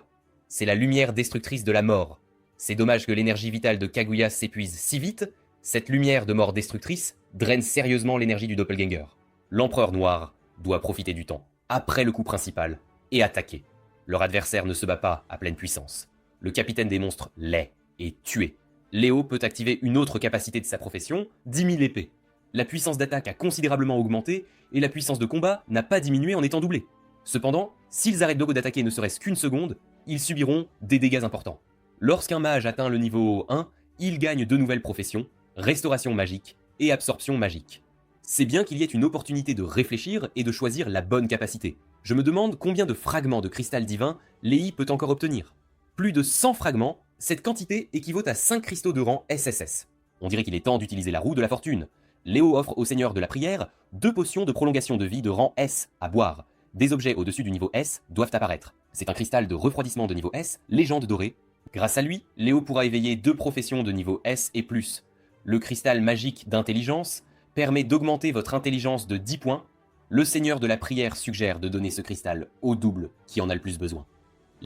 C'est la lumière destructrice de la mort. C'est dommage que l'énergie vitale de Kaguya s'épuise si vite. Cette lumière de mort destructrice draine sérieusement l'énergie du doppelganger. L'Empereur Noir doit profiter du temps, après le coup principal, et attaquer. Leur adversaire ne se bat pas à pleine puissance. Le capitaine des monstres l'est et tué. Léo peut activer une autre capacité de sa profession, 10 000 épées. La puissance d'attaque a considérablement augmenté et la puissance de combat n'a pas diminué en étant doublée. Cependant, s'ils arrêtent d'attaquer ne serait-ce qu'une seconde, ils subiront des dégâts importants. Lorsqu'un mage atteint le niveau 1, il gagne 2 nouvelles professions, restauration magique et absorption magique. C'est bien qu'il y ait une opportunité de réfléchir et de choisir la bonne capacité. Je me demande combien de fragments de cristal divin Lei peut encore obtenir. Plus de 100 fragments, cette quantité équivaut à 5 cristaux de rang SSS. On dirait qu'il est temps d'utiliser la roue de la fortune. Léo offre au Seigneur de la Prière 2 potions de prolongation de vie de rang S à boire. Des objets au-dessus du niveau S doivent apparaître. C'est un cristal de refroidissement de niveau S, légende dorée. Grâce à lui, Léo pourra éveiller 2 professions de niveau S et plus. Le cristal magique d'intelligence permet d'augmenter votre intelligence de 10 points. Le Seigneur de la Prière suggère de donner ce cristal au double qui en a le plus besoin.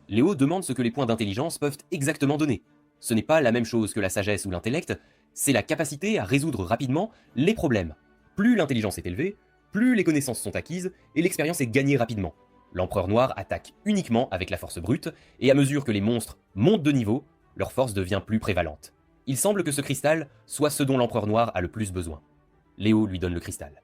Léo demande ce que les points d'intelligence peuvent exactement donner. Ce n'est pas la même chose que la sagesse ou l'intellect, c'est la capacité à résoudre rapidement les problèmes. Plus l'intelligence est élevée, plus les connaissances sont acquises et l'expérience est gagnée rapidement. L'Empereur Noir attaque uniquement avec la force brute, et à mesure que les monstres montent de niveau, leur force devient plus prévalente. Il semble que ce cristal soit ce dont l'Empereur Noir a le plus besoin. Léo lui donne le cristal.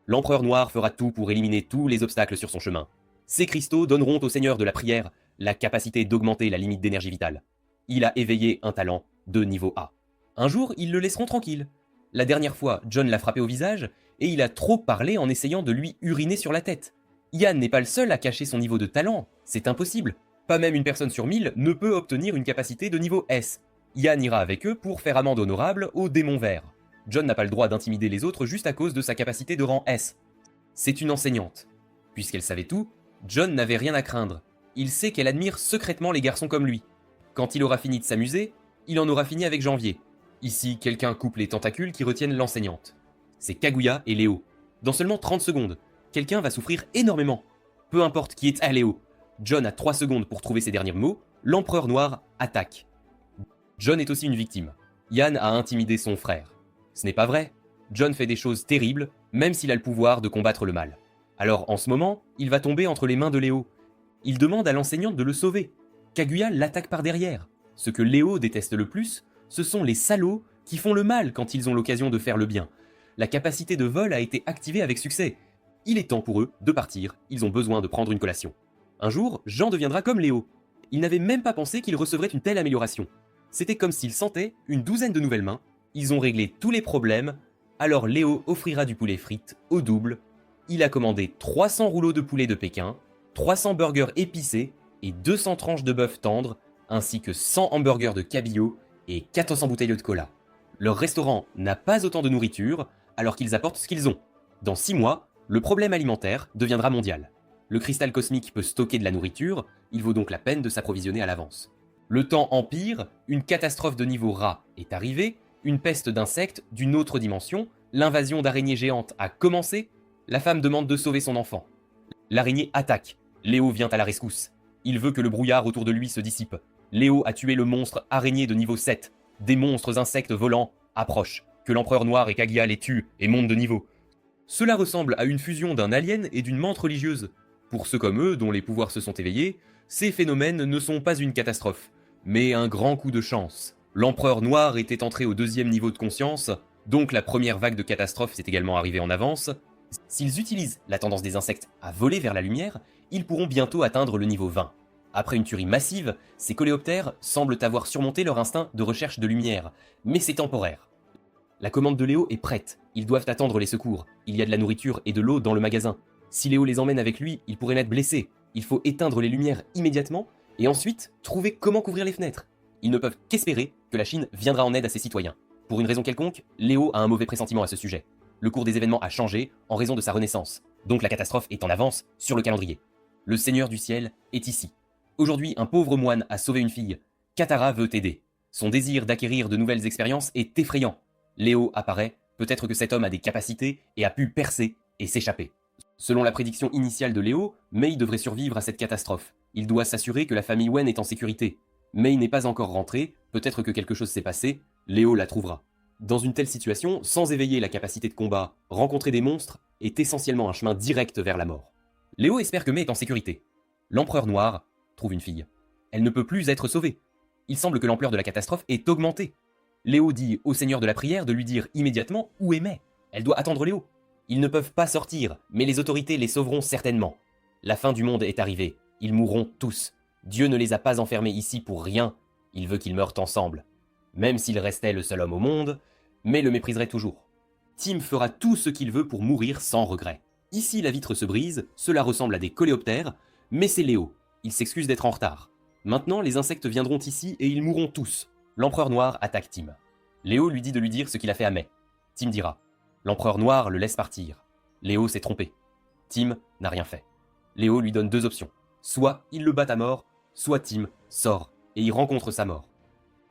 L'Empereur Noir fera tout pour éliminer tous les obstacles sur son chemin. Ces cristaux donneront au Seigneur de la Prière la capacité d'augmenter la limite d'énergie vitale. Il a éveillé un talent de niveau A. Un jour, ils le laisseront tranquille. La dernière fois, John l'a frappé au visage, et il a trop parlé en essayant de lui uriner sur la tête. Yann n'est pas le seul à cacher son niveau de talent, c'est impossible. Pas même une personne sur 1000 ne peut obtenir une capacité de niveau S. Yann ira avec eux pour faire amende honorable au démon vert. John n'a pas le droit d'intimider les autres juste à cause de sa capacité de rang S. C'est une enseignante. Puisqu'elle savait tout, John n'avait rien à craindre. Il sait qu'elle admire secrètement les garçons comme lui. Quand il aura fini de s'amuser, il en aura fini avec Janvier. Ici, quelqu'un coupe les tentacules qui retiennent l'enseignante. C'est Kaguya et Léo. Dans seulement 30 secondes, quelqu'un va souffrir énormément. Peu importe qui est à Léo. John a 3 secondes pour trouver ses derniers mots. L'Empereur Noir attaque. John est aussi une victime. Yann a intimidé son frère. Ce n'est pas vrai. John fait des choses terribles, même s'il a le pouvoir de combattre le mal. Alors en ce moment, il va tomber entre les mains de Léo. Il demande à l'enseignante de le sauver. Kaguya l'attaque par derrière. Ce que Léo déteste le plus, ce sont les salauds qui font le mal quand ils ont l'occasion de faire le bien. La capacité de vol a été activée avec succès. Il est temps pour eux de partir, ils ont besoin de prendre une collation. Un jour, Jean deviendra comme Léo. Il n'avait même pas pensé qu'il recevrait une telle amélioration. C'était comme s'il sentait une douzaine de nouvelles mains, ils ont réglé tous les problèmes, alors Léo offrira du poulet frites au double. Il a commandé 300 rouleaux de poulet de Pékin, 300 burgers épicés et 200 tranches de bœuf tendre, ainsi que 100 hamburgers de cabillaud et 400 bouteilles de cola. Leur restaurant n'a pas autant de nourriture, alors qu'ils apportent ce qu'ils ont. Dans 6 mois, le problème alimentaire deviendra mondial. Le cristal cosmique peut stocker de la nourriture, il vaut donc la peine de s'approvisionner à l'avance. Le temps empire, une catastrophe de niveau rat est arrivée, une peste d'insectes d'une autre dimension, l'invasion d'araignées géantes a commencé, la femme demande de sauver son enfant. L'araignée attaque, Léo vient à la rescousse. Il veut que le brouillard autour de lui se dissipe. Léo a tué le monstre araignée de niveau 7. Des monstres insectes volants approchent, que l'empereur noir et Kaguya les tuent et montent de niveau. Cela ressemble à une fusion d'un alien et d'une menthe religieuse. Pour ceux comme eux, dont les pouvoirs se sont éveillés, ces phénomènes ne sont pas une catastrophe, mais un grand coup de chance. L'empereur noir était entré au 2e niveau de conscience, donc la première vague de catastrophes s'est également arrivée en avance. S'ils utilisent la tendance des insectes à voler vers la lumière, ils pourront bientôt atteindre le niveau 20. Après une tuerie massive, ces coléoptères semblent avoir surmonté leur instinct de recherche de lumière, mais c'est temporaire. La commande de Léo est prête, ils doivent attendre les secours, il y a de la nourriture et de l'eau dans le magasin. Si Léo les emmène avec lui, ils pourraient être blessés, il faut éteindre les lumières immédiatement, et ensuite trouver comment couvrir les fenêtres. Ils ne peuvent qu'espérer que la Chine viendra en aide à ses citoyens. Pour une raison quelconque, Léo a un mauvais pressentiment à ce sujet. Le cours des événements a changé en raison de sa renaissance, donc la catastrophe est en avance sur le calendrier. Le Seigneur du ciel est ici. Aujourd'hui, un pauvre moine a sauvé une fille. Katara veut t'aider. Son désir d'acquérir de nouvelles expériences est effrayant. Léo apparaît, peut-être que cet homme a des capacités et a pu percer et s'échapper. Selon la prédiction initiale de Léo, Mei devrait survivre à cette catastrophe. Il doit s'assurer que la famille Wen est en sécurité. Mei n'est pas encore rentrée, peut-être que quelque chose s'est passé, Léo la trouvera. Dans une telle situation, sans éveiller la capacité de combat, rencontrer des monstres est essentiellement un chemin direct vers la mort. Léo espère que Mei est en sécurité. L'empereur noir trouve une fille. Elle ne peut plus être sauvée. Il semble que l'ampleur de la catastrophe est augmentée. Léo dit au seigneur de la prière de lui dire immédiatement où est Mei. Elle doit attendre Léo. Ils ne peuvent pas sortir, mais les autorités les sauveront certainement. La fin du monde est arrivée. Ils mourront tous. Dieu ne les a pas enfermés ici pour rien. Il veut qu'ils meurent ensemble. Même s'il restait le seul homme au monde, mais le mépriserait toujours. Tim fera tout ce qu'il veut pour mourir sans regret. Ici, la vitre se brise, cela ressemble à des coléoptères, mais c'est Léo. Il s'excuse d'être en retard. Maintenant, les insectes viendront ici et ils mourront tous. L'empereur noir attaque Tim. Léo lui dit de lui dire ce qu'il a fait à Mei. Tim dira. L'empereur noir le laisse partir. Léo s'est trompé. Tim n'a rien fait. Léo lui donne 2 options. Soit il le bat à mort, soit Tim sort et il rencontre sa mort.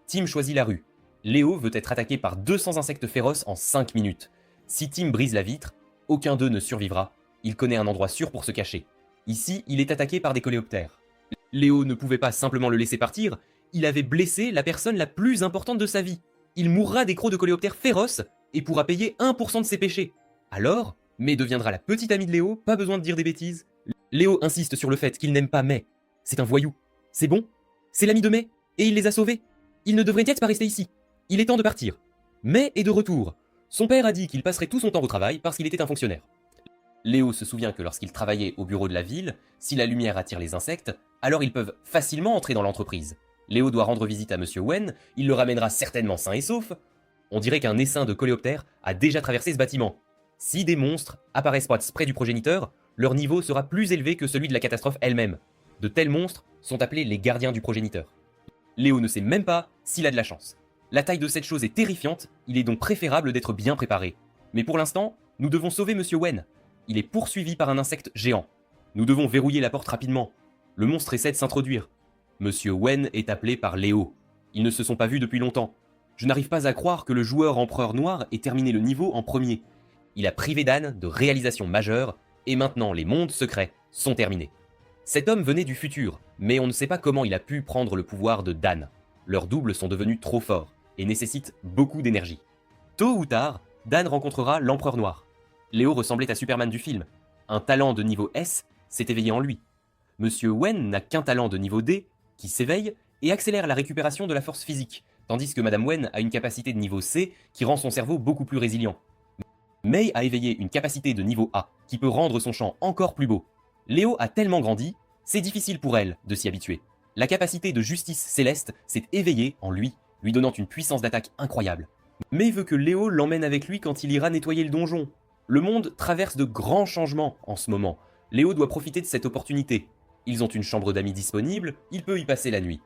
Tim choisit la rue. Léo veut être attaqué par 200 insectes féroces en 5 minutes. Si Tim brise la vitre, aucun d'eux ne survivra. Il connaît un endroit sûr pour se cacher. Ici, il est attaqué par des coléoptères. Léo ne pouvait pas simplement le laisser partir, il avait blessé la personne la plus importante de sa vie. Il mourra des crocs de coléoptères féroces et pourra payer 1% de ses péchés. Alors, Mei deviendra la petite amie de Léo, pas besoin de dire des bêtises. Léo insiste sur le fait qu'il n'aime pas Mei. C'est un voyou. C'est bon. C'est l'ami de Mei, et il les a sauvés. Il ne devrait pas rester ici. Il est temps de partir. Mei est de retour. Son père a dit qu'il passerait tout son temps au travail parce qu'il était un fonctionnaire. Léo se souvient que lorsqu'il travaillait au bureau de la ville, si la lumière attire les insectes, alors ils peuvent facilement entrer dans l'entreprise. Léo doit rendre visite à Monsieur Wen, il le ramènera certainement sain et sauf. On dirait qu'un essaim de coléoptères a déjà traversé ce bâtiment. Si des monstres apparaissent près du progéniteur, leur niveau sera plus élevé que celui de la catastrophe elle-même. De tels monstres sont appelés les gardiens du progéniteur. Léo ne sait même pas s'il a de la chance. La taille de cette chose est terrifiante, il est donc préférable d'être bien préparé. Mais pour l'instant, nous devons sauver Monsieur Wen. Il est poursuivi par un insecte géant. Nous devons verrouiller la porte rapidement. Le monstre essaie de s'introduire. Monsieur Wen est appelé par Léo. Ils ne se sont pas vus depuis longtemps. Je n'arrive pas à croire que le joueur empereur noir ait terminé le niveau en premier. Il a privé Dan de réalisations majeures, et maintenant les mondes secrets sont terminés. Cet homme venait du futur, mais on ne sait pas comment il a pu prendre le pouvoir de Dan. Leurs doubles sont devenus trop forts, et nécessitent beaucoup d'énergie. Tôt ou tard, Dan rencontrera l'empereur noir. Léo ressemblait à Superman du film. Un talent de niveau S s'est éveillé en lui. Monsieur Wen n'a qu'un talent de niveau D qui s'éveille et accélère la récupération de la force physique, tandis que Madame Wen a une capacité de niveau C qui rend son cerveau beaucoup plus résilient. Mei a éveillé une capacité de niveau A qui peut rendre son champ encore plus beau. Léo a tellement grandi, c'est difficile pour elle de s'y habituer. La capacité de justice céleste s'est éveillée en lui donnant une puissance d'attaque incroyable. Mei veut que Léo l'emmène avec lui quand il ira nettoyer le donjon. Le monde traverse de grands changements en ce moment. Léo doit profiter de cette opportunité. Ils ont une chambre d'amis disponible, il peut y passer la nuit.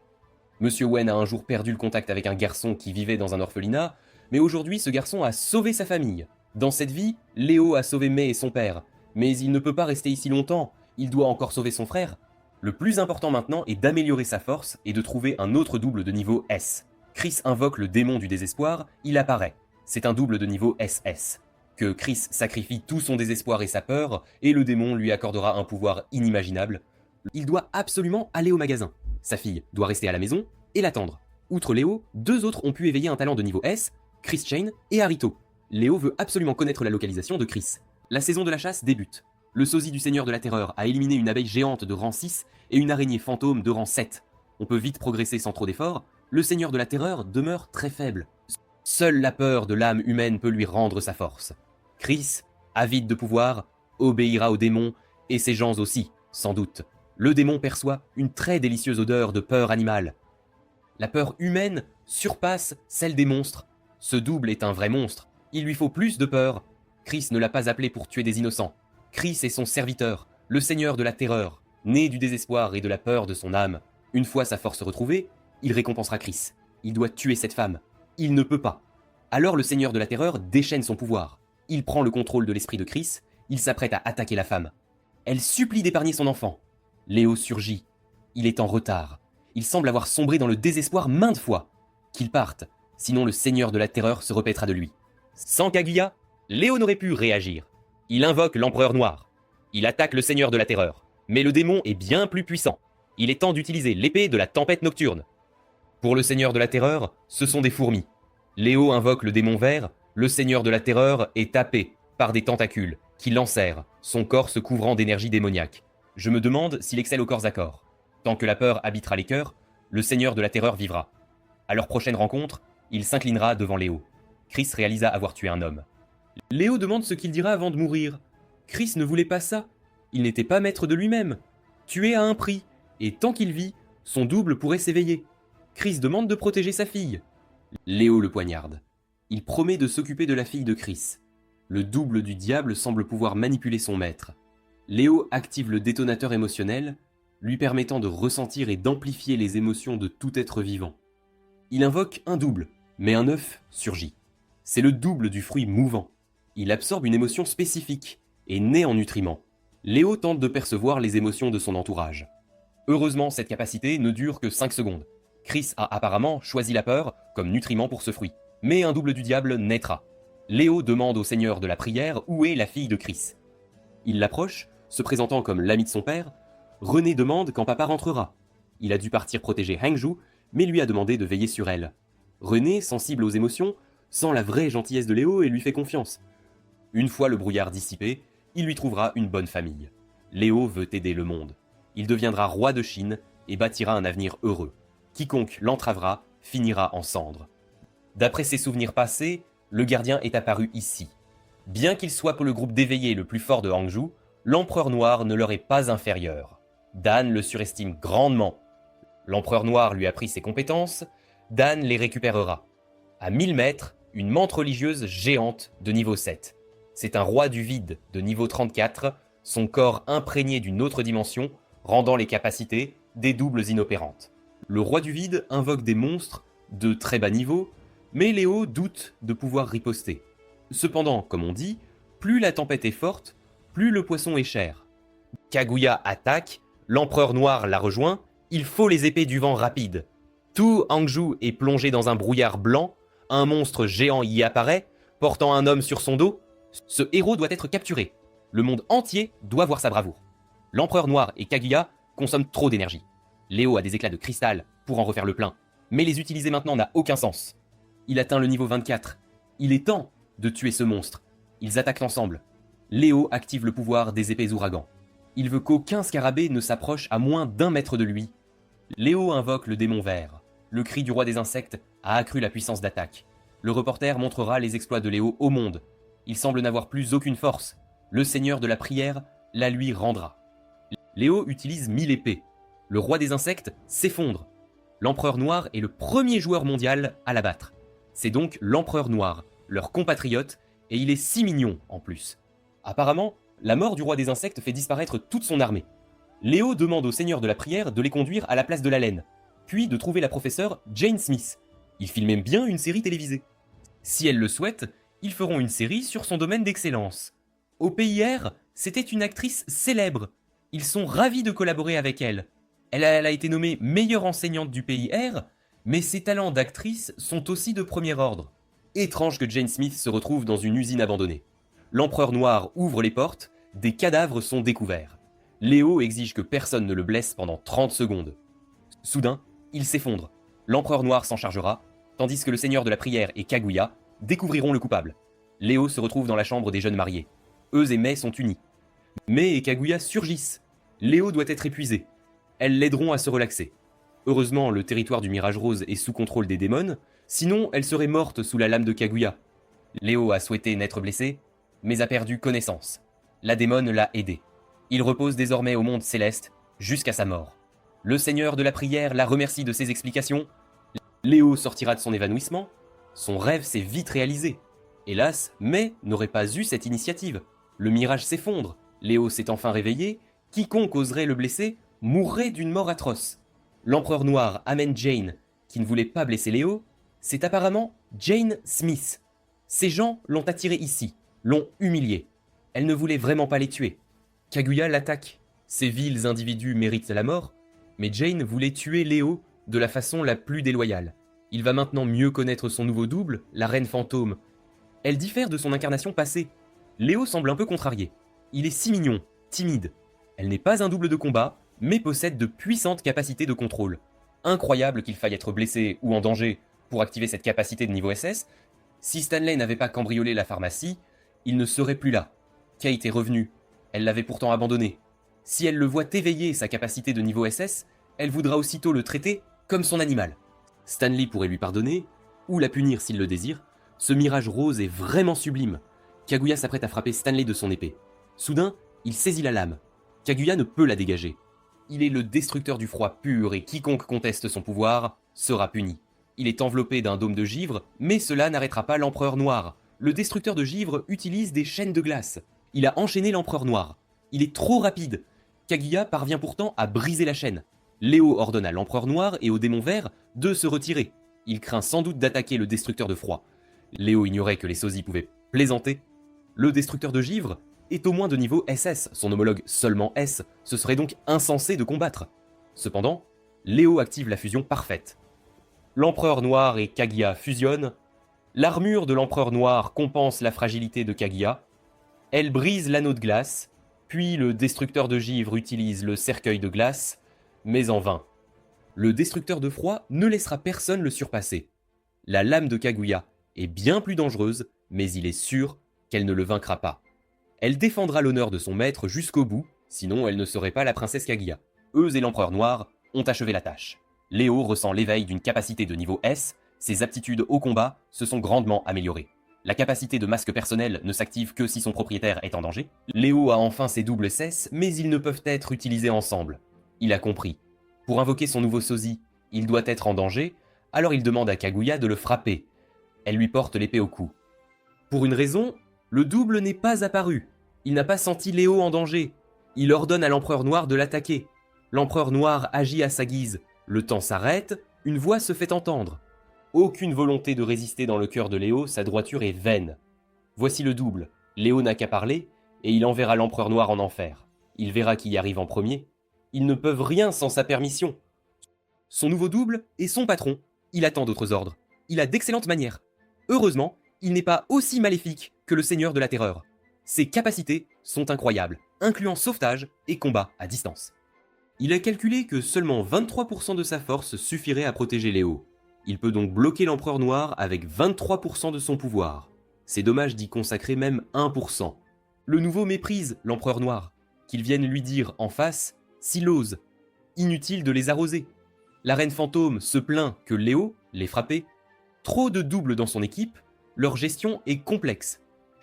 Monsieur Wen a un jour perdu le contact avec un garçon qui vivait dans un orphelinat, mais aujourd'hui ce garçon a sauvé sa famille. Dans cette vie, Léo a sauvé Mei et son père, mais il ne peut pas rester ici longtemps, il doit encore sauver son frère. Le plus important maintenant est d'améliorer sa force et de trouver un autre double de niveau S. Chris invoque le démon du désespoir, il apparaît. C'est un double de niveau SS. Que Chris sacrifie tout son désespoir et sa peur, et le démon lui accordera un pouvoir inimaginable. Il doit absolument aller au magasin. Sa fille doit rester à la maison et l'attendre. Outre Léo, 2 autres ont pu éveiller un talent de niveau S, Chris Chain et Harito. Léo veut absolument connaître la localisation de Chris. La saison de la chasse débute. Le sosie du Seigneur de la Terreur a éliminé une abeille géante de rang 6 et une araignée fantôme de rang 7. On peut vite progresser sans trop d'efforts, le Seigneur de la Terreur demeure très faible. Seule la peur de l'âme humaine peut lui rendre sa force. Chris, avide de pouvoir, obéira au démon, et ses gens aussi, sans doute. Le démon perçoit une très délicieuse odeur de peur animale. La peur humaine surpasse celle des monstres. Ce double est un vrai monstre. Il lui faut plus de peur. Chris ne l'a pas appelé pour tuer des innocents. Chris est son serviteur, le Seigneur de la Terreur, né du désespoir et de la peur de son âme. Une fois sa force retrouvée, il récompensera Chris. Il doit tuer cette femme. Il ne peut pas. Alors le Seigneur de la Terreur déchaîne son pouvoir. Il prend le contrôle de l'esprit de Chris, il s'apprête à attaquer la femme. Elle supplie d'épargner son enfant. Léo surgit. Il est en retard. Il semble avoir sombré dans le désespoir maintes fois. Qu'il parte, sinon le Seigneur de la Terreur se repaîtra de lui. Sans Kaguya, Léo n'aurait pu réagir. Il invoque l'Empereur Noir. Il attaque le Seigneur de la Terreur. Mais le démon est bien plus puissant. Il est temps d'utiliser l'épée de la tempête nocturne. Pour le Seigneur de la Terreur, ce sont des fourmis. Léo invoque le démon vert, le Seigneur de la Terreur est tapé par des tentacules qui l'enserrent, son corps se couvrant d'énergie démoniaque. Je me demande s'il excelle au corps à corps. Tant que la peur habitera les cœurs, le Seigneur de la Terreur vivra. À leur prochaine rencontre, il s'inclinera devant Léo. Chris réalisa avoir tué un homme. Léo demande ce qu'il dira avant de mourir. Chris ne voulait pas ça. Il n'était pas maître de lui-même. Tué à un prix, et tant qu'il vit, son double pourrait s'éveiller. Chris demande de protéger sa fille. Léo le poignarde. Il promet de s'occuper de la fille de Chris. Le double du diable semble pouvoir manipuler son maître. Léo active le détonateur émotionnel, lui permettant de ressentir et d'amplifier les émotions de tout être vivant. Il invoque un double, mais un œuf surgit. C'est le double du fruit mouvant. Il absorbe une émotion spécifique et naît en nutriments. Léo tente de percevoir les émotions de son entourage. Heureusement, cette capacité ne dure que 5 secondes. Chris a apparemment choisi la peur comme nutriment pour ce fruit. Mais un double du diable naîtra. Léo demande au Seigneur de la prière où est la fille de Chris. Il l'approche, se présentant comme l'ami de son père. René demande quand papa rentrera. Il a dû partir protéger Hangju, mais lui a demandé de veiller sur elle. René, sensible aux émotions, sent la vraie gentillesse de Léo et lui fait confiance. Une fois le brouillard dissipé, il lui trouvera une bonne famille. Léo veut aider le monde. Il deviendra roi de Chine et bâtira un avenir heureux. Quiconque l'entravera finira en cendres. D'après ses souvenirs passés, le gardien est apparu ici. Bien qu'il soit pour le groupe d'éveillés le plus fort de Hangju, l'Empereur Noir ne leur est pas inférieur. Dan le surestime grandement. L'Empereur Noir lui a pris ses compétences, Dan les récupérera. À 1000 mètres, une menthe religieuse géante de niveau 7. C'est un roi du vide de niveau 34, son corps imprégné d'une autre dimension, rendant les capacités des doubles inopérantes. Le roi du vide invoque des monstres de très bas niveau, mais Léo doute de pouvoir riposter. Cependant, comme on dit, plus la tempête est forte, plus le poisson est cher. Kaguya attaque, l'Empereur Noir la rejoint, il faut les épées du vent rapides. Tout Hangju est plongé dans un brouillard blanc, un monstre géant y apparaît, portant un homme sur son dos. Ce héros doit être capturé. Le monde entier doit voir sa bravoure. L'Empereur Noir et Kaguya consomment trop d'énergie. Léo a des éclats de cristal pour en refaire le plein, mais les utiliser maintenant n'a aucun sens. Il atteint le niveau 24. Il est temps de tuer ce monstre. Ils attaquent ensemble. Léo active le pouvoir des épées ouragans. Il veut qu'aucun scarabée ne s'approche à moins d'1 mètre de lui. Léo invoque le démon vert. Le cri du roi des insectes a accru la puissance d'attaque. Le reporter montrera les exploits de Léo au monde. Il semble n'avoir plus aucune force. Le seigneur de la prière la lui rendra. Léo utilise 1000 épées. Le roi des insectes s'effondre. L'empereur noir est le premier joueur mondial à l'abattre. C'est donc l'empereur noir, leur compatriote, et il est si mignon en plus. Apparemment, la mort du roi des insectes fait disparaître toute son armée. Léo demande au seigneur de la prière de les conduire à la place de la laine, puis de trouver la professeure Jane Smith. Il filme même bien une série télévisée. Si elle le souhaite, ils feront une série sur son domaine d'excellence. Au PIR, c'était une actrice célèbre. Ils sont ravis de collaborer avec elle. Elle a été nommée meilleure enseignante du PIR, mais ses talents d'actrice sont aussi de premier ordre. Étrange que Jane Smith se retrouve dans une usine abandonnée. L'empereur noir ouvre les portes, des cadavres sont découverts. Léo exige que personne ne le blesse pendant 30 secondes. Soudain, il s'effondre. L'empereur noir s'en chargera, tandis que le seigneur de la prière et Kaguya découvriront le coupable. Léo se retrouve dans la chambre des jeunes mariés. Eux et Mei sont unis. Mei et Kaguya surgissent. Léo doit être épuisé. Elles l'aideront à se relaxer. Heureusement, le territoire du Mirage Rose est sous contrôle des démons, sinon elle serait morte sous la lame de Kaguya. Léo a souhaité n'être blessé, mais a perdu connaissance. La démone l'a aidé. Il repose désormais au monde céleste, jusqu'à sa mort. Le seigneur de la prière la remercie de ses explications. Léo sortira de son évanouissement. Son rêve s'est vite réalisé. Hélas, Mei n'aurait pas eu cette initiative. Le mirage s'effondre. Léo s'est enfin réveillé. Quiconque oserait le blesser mourrait d'une mort atroce. L'empereur noir amène Jane, qui ne voulait pas blesser Léo. C'est apparemment Jane Smith. Ces gens l'ont attirée ici, l'ont humiliée. Elle ne voulait vraiment pas les tuer. Kaguya l'attaque. Ces vils individus méritent la mort, mais Jane voulait tuer Léo de la façon la plus déloyale. Il va maintenant mieux connaître son nouveau double, la reine fantôme. Elle diffère de son incarnation passée. Léo semble un peu contrarié. Il est si mignon, timide. Elle n'est pas un double de combat, mais possède de puissantes capacités de contrôle. Incroyable qu'il faille être blessé ou en danger pour activer cette capacité de niveau SS. Si Stanley n'avait pas cambriolé la pharmacie, il ne serait plus là. Kate est revenue. Elle l'avait pourtant abandonné. Si elle le voit éveiller sa capacité de niveau SS, elle voudra aussitôt le traiter comme son animal. Stanley pourrait lui pardonner, ou la punir s'il le désire. Ce mirage rose est vraiment sublime. Kaguya s'apprête à frapper Stanley de son épée. Soudain, il saisit la lame. Kaguya ne peut la dégager. Il est le destructeur du froid pur et quiconque conteste son pouvoir sera puni. Il est enveloppé d'un dôme de givre, mais cela n'arrêtera pas l'empereur noir. Le destructeur de givre utilise des chaînes de glace. Il a enchaîné l'empereur noir. Il est trop rapide. Kaguya parvient pourtant à briser la chaîne. Léo ordonne à l'empereur noir et au démon vert de se retirer. Il craint sans doute d'attaquer le destructeur de froid. Léo ignorait que les sosies pouvaient plaisanter. Le destructeur de givre est au moins de niveau SS, son homologue seulement S, ce serait donc insensé de combattre. Cependant, Léo active la fusion parfaite. L'empereur noir et Kaguya fusionnent. L'armure de l'empereur noir compense la fragilité de Kaguya. Elle brise l'anneau de glace, puis le destructeur de givre utilise le cercueil de glace, mais en vain. Le destructeur de froid ne laissera personne le surpasser. La lame de Kaguya est bien plus dangereuse, mais il est sûr qu'elle ne le vaincra pas. Elle défendra l'honneur de son maître jusqu'au bout, sinon elle ne serait pas la princesse Kaguya. Eux et l'empereur noir ont achevé la tâche. Léo ressent l'éveil d'une capacité de niveau S, ses aptitudes au combat se sont grandement améliorées. La capacité de masque personnel ne s'active que si son propriétaire est en danger. Léo a enfin ses doubles SS, mais ils ne peuvent être utilisés ensemble. Il a compris. Pour invoquer son nouveau sosie, il doit être en danger, alors il demande à Kaguya de le frapper. Elle lui porte l'épée au cou. Pour une raison, le double n'est pas apparu. Il n'a pas senti Léo en danger. Il ordonne à l'empereur noir de l'attaquer. L'empereur noir agit à sa guise. Le temps s'arrête, une voix se fait entendre. Aucune volonté de résister dans le cœur de Léo, sa droiture est vaine. Voici le double. Léo n'a qu'à parler, et il enverra l'empereur noir en enfer. Il verra qui y arrive en premier. Ils ne peuvent rien sans sa permission. Son nouveau double est son patron. Il attend d'autres ordres. Il a d'excellentes manières. Heureusement, il n'est pas aussi maléfique que le seigneur de la terreur. Ses capacités sont incroyables, incluant sauvetage et combat à distance. Il a calculé que seulement 23% de sa force suffirait à protéger Léo. Il peut donc bloquer l'empereur noir avec 23% de son pouvoir. C'est dommage d'y consacrer même 1%. Le nouveau méprise l'empereur noir, qu'il vienne lui dire en face s'il ose. Inutile de les arroser. La reine fantôme se plaint que Léo l'ait frappé. Trop de doubles dans son équipe, leur gestion est complexe.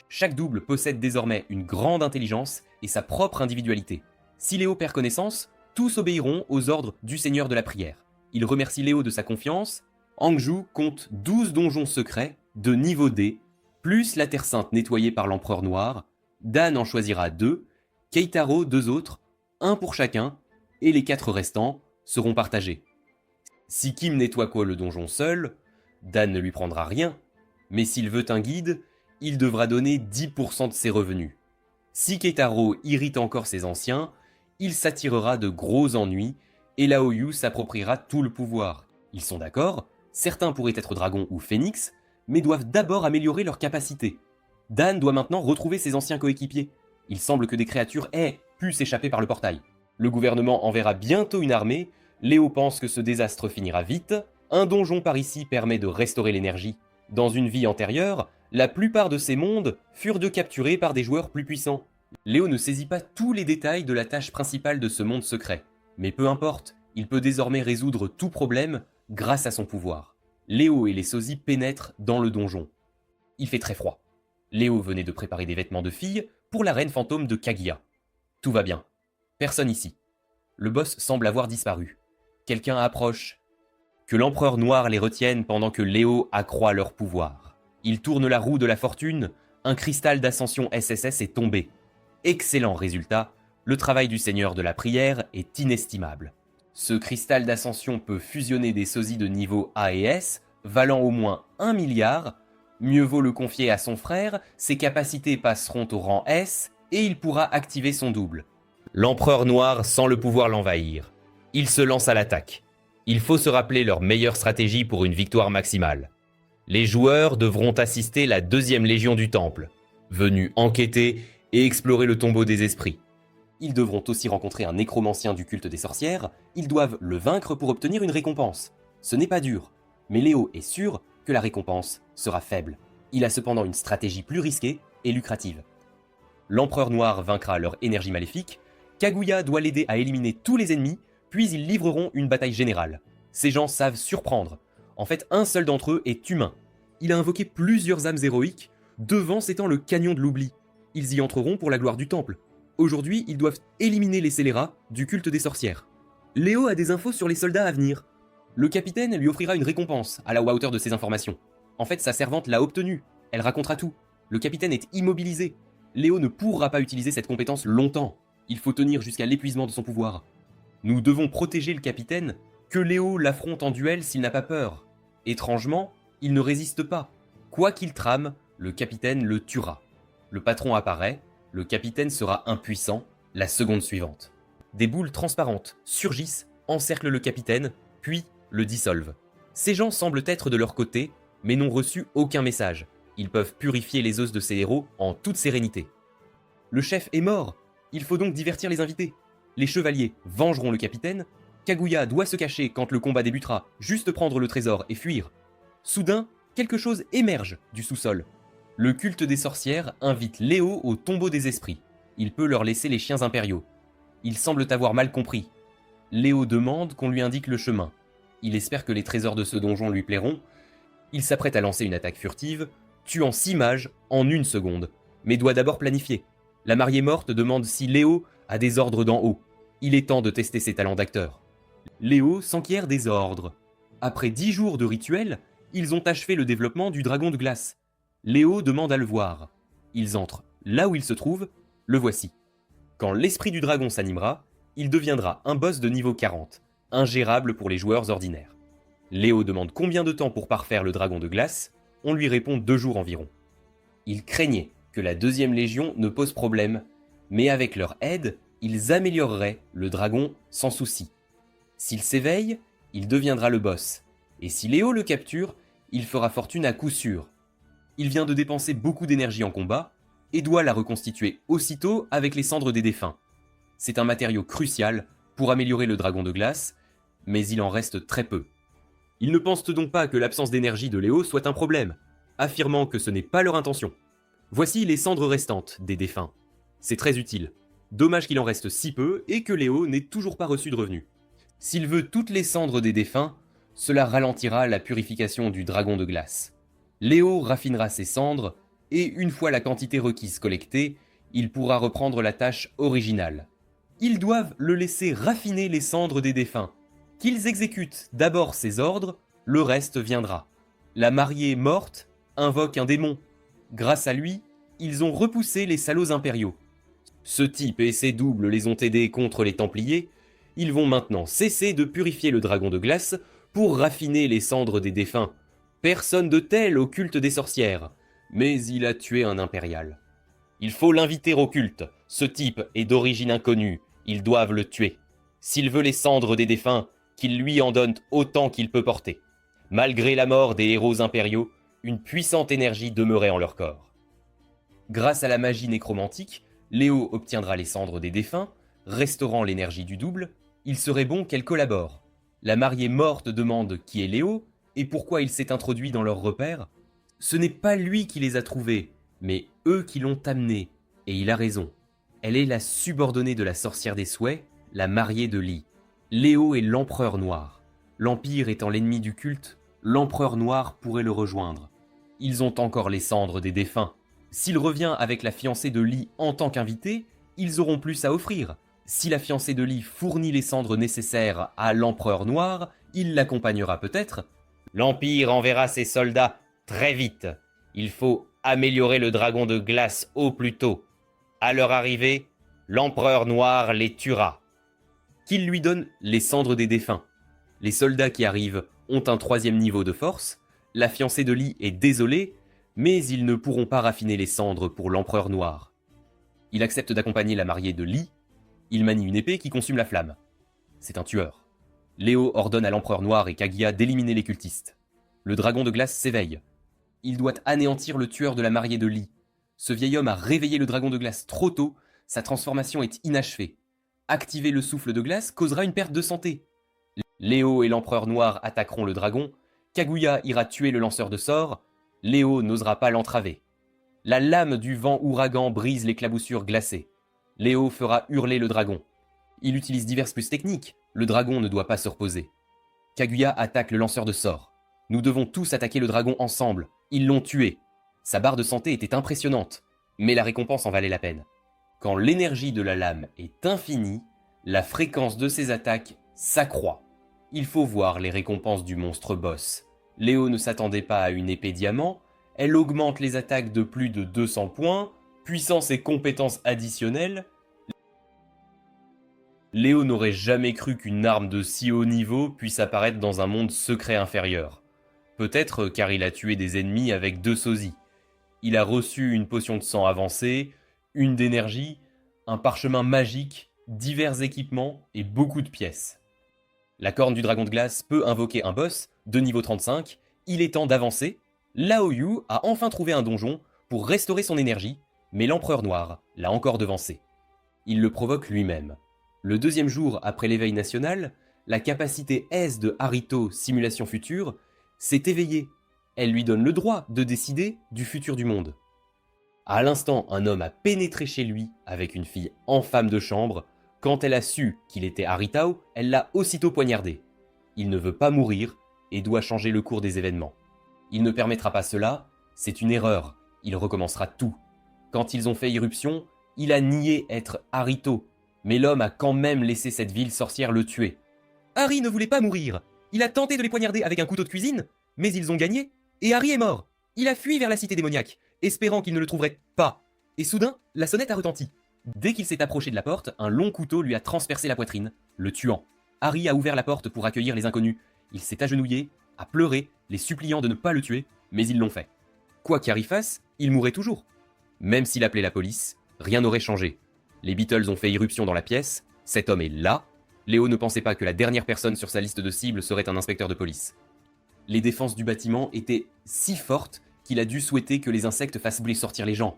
Chaque double possède désormais une grande intelligence et sa propre individualité. Si Léo perd connaissance, tous obéiront aux ordres du Seigneur de la Prière. Il remercie Léo de sa confiance. Angjou compte 12 donjons secrets de niveau D, plus la Terre Sainte nettoyée par l'Empereur Noir. Dan en choisira 2, Keitaro 2 autres, 1 pour chacun, et les 4 restants seront partagés. Si Kim nettoie quoi le donjon seul, Dan ne lui prendra rien, mais s'il veut un guide, il devra donner 10% de ses revenus. Si Keitaro irrite encore ses anciens, il s'attirera de gros ennuis et Laoyu s'appropriera tout le pouvoir. Ils sont d'accord, certains pourraient être dragons ou phénix, mais doivent d'abord améliorer leurs capacités. Dan doit maintenant retrouver ses anciens coéquipiers. Il semble que des créatures aient pu s'échapper par le portail. Le gouvernement enverra bientôt une armée, Léo pense que ce désastre finira vite, un donjon par ici permet de restaurer l'énergie. Dans une vie antérieure, la plupart de ces mondes furent capturés par des joueurs plus puissants. Léo ne saisit pas tous les détails de la tâche principale de ce monde secret. Mais peu importe, il peut désormais résoudre tout problème grâce à son pouvoir. Léo et les sosies pénètrent dans le donjon. Il fait très froid. Léo venait de préparer des vêtements de fille pour la reine fantôme de Kaguya. Tout va bien. Personne ici. Le boss semble avoir disparu. Quelqu'un approche. Que l'empereur noir les retienne pendant que Léo accroît leur pouvoir. Il tourne la roue de la fortune, un cristal d'ascension SSS est tombé. Excellent résultat, le travail du Seigneur de la Prière est inestimable. Ce cristal d'ascension peut fusionner des sosies de niveau A et S, valant au moins 1 milliard. Mieux vaut le confier à son frère, ses capacités passeront au rang S et il pourra activer son double. L'empereur noir sent le pouvoir l'envahir. Il se lance à l'attaque. Il faut se rappeler leur meilleure stratégie pour une victoire maximale. Les joueurs devront assister la 2e légion du temple, venue enquêter et explorer le tombeau des esprits. Ils devront aussi rencontrer un nécromancien du culte des sorcières, ils doivent le vaincre pour obtenir une récompense. Ce n'est pas dur, mais Léo est sûr que la récompense sera faible. Il a cependant une stratégie plus risquée et lucrative. L'empereur noir vaincra leur énergie maléfique, Kaguya doit l'aider à éliminer tous les ennemis, puis ils livreront une bataille générale. Ces gens savent surprendre. En fait, un seul d'entre eux est humain. Il a invoqué plusieurs âmes héroïques, devant s'étend le canyon de l'oubli. Ils y entreront pour la gloire du temple. Aujourd'hui, ils doivent éliminer les scélérats du culte des sorcières. Léo a des infos sur les soldats à venir. Le capitaine lui offrira une récompense à la hauteur de ces informations. En fait, sa servante l'a obtenue. Elle racontera tout. Le capitaine est immobilisé. Léo ne pourra pas utiliser cette compétence longtemps. Il faut tenir jusqu'à l'épuisement de son pouvoir. Nous devons protéger le capitaine, que Léo l'affronte en duel s'il n'a pas peur. Étrangement, il ne résiste pas. Quoi qu'il trame, le capitaine le tuera. Le patron apparaît, le capitaine sera impuissant la seconde suivante. Des boules transparentes surgissent, encerclent le capitaine, puis le dissolvent. Ces gens semblent être de leur côté, mais n'ont reçu aucun message. Ils peuvent purifier les os de ces héros en toute sérénité. Le chef est mort, il faut donc divertir les invités. Les chevaliers vengeront le capitaine, Kaguya doit se cacher quand le combat débutera, juste prendre le trésor et fuir. Soudain, quelque chose émerge du sous-sol. Le culte des sorcières invite Léo au tombeau des esprits. Il peut leur laisser les chiens impériaux. Ils semblent avoir mal compris. Léo demande qu'on lui indique le chemin. Il espère que les trésors de ce donjon lui plairont. Il s'apprête à lancer une attaque furtive, tuant 6 mages en 1 seconde, mais doit d'abord planifier. La mariée morte demande si Léo a des ordres d'en haut. Il est temps de tester ses talents d'acteur. Léo s'enquiert des ordres. Après 10 jours de rituel, ils ont achevé le développement du dragon de glace. Léo demande à le voir. Ils entrent là où il se trouve, le voici. Quand l'esprit du dragon s'animera, il deviendra un boss de niveau 40, ingérable pour les joueurs ordinaires. Léo demande combien de temps pour parfaire le dragon de glace, on lui répond 2 jours environ. Il craignait que la 2e légion ne pose problème, mais avec leur aide, ils amélioreraient le dragon sans souci. S'il s'éveille, il deviendra le boss, et si Léo le capture, il fera fortune à coup sûr. Il vient de dépenser beaucoup d'énergie en combat, et doit la reconstituer aussitôt avec les cendres des défunts. C'est un matériau crucial pour améliorer le dragon de glace, mais il en reste très peu. Ils ne pensent donc pas que l'absence d'énergie de Léo soit un problème, affirmant que ce n'est pas leur intention. Voici les cendres restantes des défunts. C'est très utile. Dommage qu'il en reste si peu et que Léo n'ait toujours pas reçu de revenus. S'il veut toutes les cendres des défunts, cela ralentira la purification du dragon de glace. Léo raffinera ses cendres, et une fois la quantité requise collectée, il pourra reprendre la tâche originale. Ils doivent le laisser raffiner les cendres des défunts. Qu'ils exécutent d'abord ses ordres, le reste viendra. La mariée morte invoque un démon. Grâce à lui, ils ont repoussé les salauds impériaux. Ce type et ses doubles les ont aidés contre les Templiers. Ils vont maintenant cesser de purifier le dragon de glace pour raffiner les cendres des défunts. Personne de tel au culte des sorcières, mais il a tué un impérial. Il faut l'inviter au culte. Ce type est d'origine inconnue, ils doivent le tuer. S'il veut les cendres des défunts, qu'il lui en donne autant qu'il peut porter. Malgré la mort des héros impériaux, une puissante énergie demeurait en leur corps. Grâce à la magie nécromantique, Léo obtiendra les cendres des défunts, restaurant l'énergie du double. Il serait bon qu'elle collabore. La mariée morte demande qui est Léo et pourquoi il s'est introduit dans leur repère. Ce n'est pas lui qui les a trouvés, mais eux qui l'ont amené. Et il a raison. Elle est la subordonnée de la sorcière des souhaits, la mariée de Lee. Léo est l'empereur noir. L'Empire étant l'ennemi du culte, l'empereur noir pourrait le rejoindre. Ils ont encore les cendres des défunts. S'il revient avec la fiancée de Lee en tant qu'invité, ils auront plus à offrir. Si la fiancée de Lee fournit les cendres nécessaires à l'empereur noir, il l'accompagnera peut-être. L'Empire enverra ses soldats très vite. Il faut améliorer le dragon de glace au plus tôt. À leur arrivée, l'empereur noir les tuera. Qu'il lui donne les cendres des défunts. Les soldats qui arrivent ont un 3e niveau de force. La fiancée de Lee est désolée, mais ils ne pourront pas raffiner les cendres pour l'empereur noir. Il accepte d'accompagner la mariée de Lee. Il manie une épée qui consume la flamme. C'est un tueur. Léo ordonne à l'empereur noir et Kaguya d'éliminer les cultistes. Le dragon de glace s'éveille. Il doit anéantir le tueur de la mariée de Lee. Ce vieil homme a réveillé le dragon de glace trop tôt, sa transformation est inachevée. Activer le souffle de glace causera une perte de santé. Léo et l'empereur noir attaqueront le dragon, Kaguya ira tuer le lanceur de sorts, Léo n'osera pas l'entraver. La lame du vent ouragan brise l'éclaboussure glacée. Léo fera hurler le dragon. Il utilise diverses plus techniques, le dragon ne doit pas se reposer. Kaguya attaque le lanceur de sorts. Nous devons tous attaquer le dragon ensemble, ils l'ont tué. Sa barre de santé était impressionnante, mais la récompense en valait la peine. Quand l'énergie de la lame est infinie, la fréquence de ses attaques s'accroît. Il faut voir les récompenses du monstre boss. Léo ne s'attendait pas à une épée diamant, elle augmente les attaques de plus de 200 points, puissance et compétences additionnelles. Léo n'aurait jamais cru qu'une arme de si haut niveau puisse apparaître dans un monde secret inférieur. Peut-être car il a tué des ennemis avec 2 sosies. Il a reçu une potion de sang avancée, une d'énergie, un parchemin magique, divers équipements et beaucoup de pièces. La corne du dragon de glace peut invoquer un boss de niveau 35, il est temps d'avancer. Lao Yu a enfin trouvé un donjon pour restaurer son énergie, mais l'empereur noir l'a encore devancé. Il le provoque lui-même. Le 2e jour après l'éveil national, la capacité S de Harito Simulation Future s'est éveillée. Elle lui donne le droit de décider du futur du monde. À l'instant, un homme a pénétré chez lui avec une fille en femme de chambre. Quand elle a su qu'il était Haritao, elle l'a aussitôt poignardé. Il ne veut pas mourir et doit changer le cours des événements. Il ne permettra pas cela, c'est une erreur, il recommencera tout. Quand ils ont fait irruption, il a nié être Harito, mais l'homme a quand même laissé cette ville sorcière le tuer. Harry ne voulait pas mourir, il a tenté de les poignarder avec un couteau de cuisine, mais ils ont gagné, et Harry est mort. Il a fui vers la cité démoniaque, espérant qu'il ne le trouverait pas. Et soudain, la sonnette a retenti. Dès qu'il s'est approché de la porte, un long couteau lui a transpercé la poitrine, le tuant. Harry a ouvert la porte pour accueillir les inconnus. Il s'est agenouillé, a pleuré, les suppliant de ne pas le tuer, mais ils l'ont fait. Quoi qu'Harry fasse, il mourrait toujours. Même s'il appelait la police, rien n'aurait changé. Les Beatles ont fait irruption dans la pièce, cet homme est là. Léo ne pensait pas que la dernière personne sur sa liste de cibles serait un inspecteur de police. Les défenses du bâtiment étaient si fortes qu'il a dû souhaiter que les insectes fassent blé sortir les gens.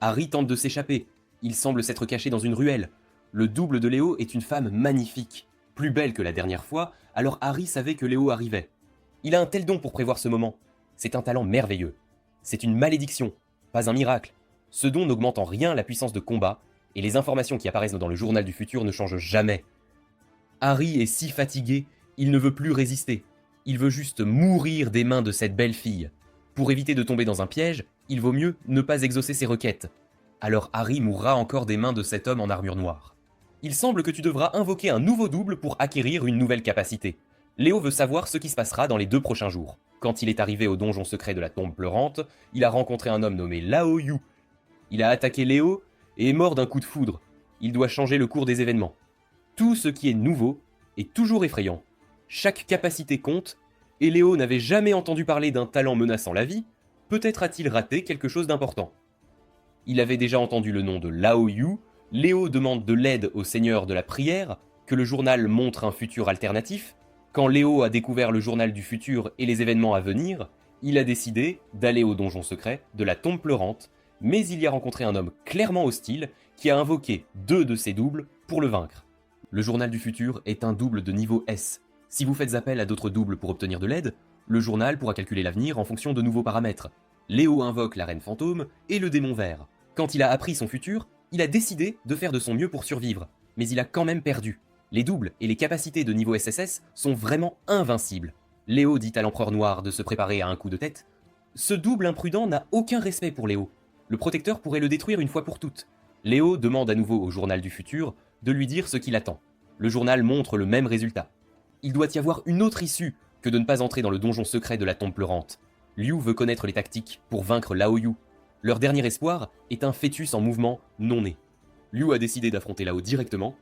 Harry tente de s'échapper. Il semble s'être caché dans une ruelle. Le double de Léo est une femme magnifique, plus belle que la dernière fois, alors Harry savait que Léo arrivait. Il a un tel don pour prévoir ce moment. C'est un talent merveilleux. C'est une malédiction, pas un miracle. Ce don n'augmente en rien la puissance de combat, et les informations qui apparaissent dans le journal du futur ne changent jamais. Harry est si fatigué, il ne veut plus résister. Il veut juste mourir des mains de cette belle fille. Pour éviter de tomber dans un piège, il vaut mieux ne pas exaucer ses requêtes. Alors Harry mourra encore des mains de cet homme en armure noire. Il semble que tu devras invoquer un nouveau double pour acquérir une nouvelle capacité. Léo veut savoir ce qui se passera dans les 2 prochains jours. Quand il est arrivé au donjon secret de la tombe pleurante, il a rencontré un homme nommé Lao Yu. Il a attaqué Léo et est mort d'un coup de foudre. Il doit changer le cours des événements. Tout ce qui est nouveau est toujours effrayant. Chaque capacité compte, et Léo n'avait jamais entendu parler d'un talent menaçant la vie. Peut-être a-t-il raté quelque chose d'important. Il avait déjà entendu le nom de Lao Yu. Léo demande de l'aide au seigneur de la prière, que le journal montre un futur alternatif. Quand Léo a découvert le journal du futur et les événements à venir, il a décidé d'aller au donjon secret de la tombe pleurante, mais il y a rencontré un homme clairement hostile qui a invoqué 2 de ses doubles pour le vaincre. Le journal du futur est un double de niveau S. Si vous faites appel à d'autres doubles pour obtenir de l'aide, le journal pourra calculer l'avenir en fonction de nouveaux paramètres. Léo invoque la reine fantôme et le démon vert. Quand il a appris son futur, il a décidé de faire de son mieux pour survivre, mais il a quand même perdu. Les doubles et les capacités de niveau SSS sont vraiment invincibles. Léo dit à l'Empereur Noir de se préparer à un coup de tête. Ce double imprudent n'a aucun respect pour Léo. Le protecteur pourrait le détruire une fois pour toutes. Léo demande à nouveau au journal du futur de lui dire ce qu'il attend. Le journal montre le même résultat. Il doit y avoir une autre issue que de ne pas entrer dans le donjon secret de la tombe pleurante. Liu veut connaître les tactiques pour vaincre Lao Yu. Leur dernier espoir est un fœtus en mouvement non né. Liu a décidé d'affronter Lao directement.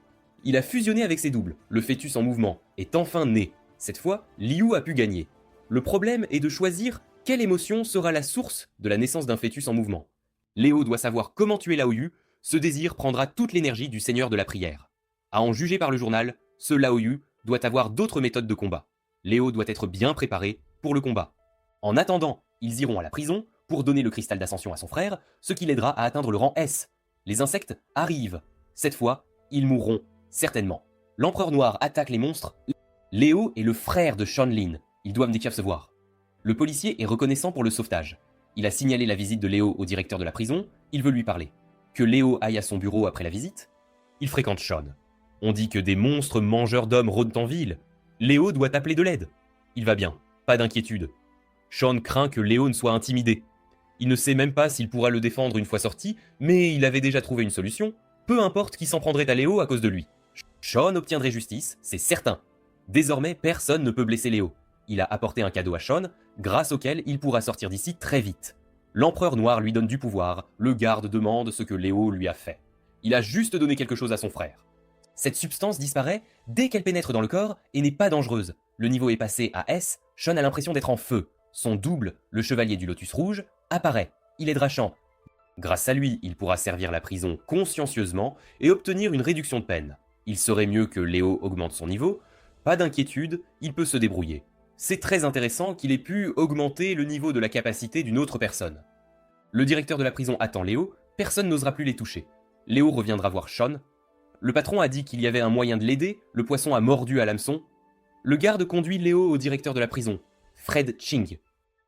Il a fusionné avec ses doubles. Le fœtus en mouvement est enfin né. Cette fois, Liu a pu gagner. Le problème est de choisir quelle émotion sera la source de la naissance d'un fœtus en mouvement. Léo doit savoir comment tuer Lao Yu. Ce désir prendra toute l'énergie du seigneur de la prière. À en juger par le journal, ce Lao Yu doit avoir d'autres méthodes de combat. Léo doit être bien préparé pour le combat. En attendant, ils iront à la prison pour donner le cristal d'ascension à son frère, ce qui l'aidera à atteindre le rang S. Les insectes arrivent. Cette fois, ils mourront, certainement. L'Empereur Noir attaque les monstres. Léo est le frère de Sean Lin. Ils doivent se voir. Le policier est reconnaissant pour le sauvetage. Il a signalé la visite de Léo au directeur de la prison. Il veut lui parler. Que Léo aille à son bureau après la visite. Il fréquente Sean. On dit que des monstres mangeurs d'hommes rôdent en ville. Léo doit appeler de l'aide. Il va bien, pas d'inquiétude. Sean craint que Léo ne soit intimidé. Il ne sait même pas s'il pourra le défendre une fois sorti, mais il avait déjà trouvé une solution. Peu importe qui s'en prendrait à Léo à cause de lui. Sean obtiendrait justice, c'est certain. Désormais, personne ne peut blesser Léo. Il a apporté un cadeau à Sean, grâce auquel il pourra sortir d'ici très vite. L'Empereur Noir lui donne du pouvoir, le garde demande ce que Léo lui a fait. Il a juste donné quelque chose à son frère. Cette substance disparaît dès qu'elle pénètre dans le corps et n'est pas dangereuse. Le niveau est passé à S, Sean a l'impression d'être en feu. Son double, le chevalier du Lotus Rouge, apparaît. Il aidera Sean. Grâce à lui, il pourra servir la prison consciencieusement et obtenir une réduction de peine. Il serait mieux que Léo augmente son niveau. Pas d'inquiétude, il peut se débrouiller. C'est très intéressant qu'il ait pu augmenter le niveau de la capacité d'une autre personne. Le directeur de la prison attend Léo, personne n'osera plus les toucher. Léo reviendra voir Sean. Le patron a dit qu'il y avait un moyen de l'aider, le poisson a mordu à l'hameçon. Le garde conduit Léo au directeur de la prison, Fred Ching.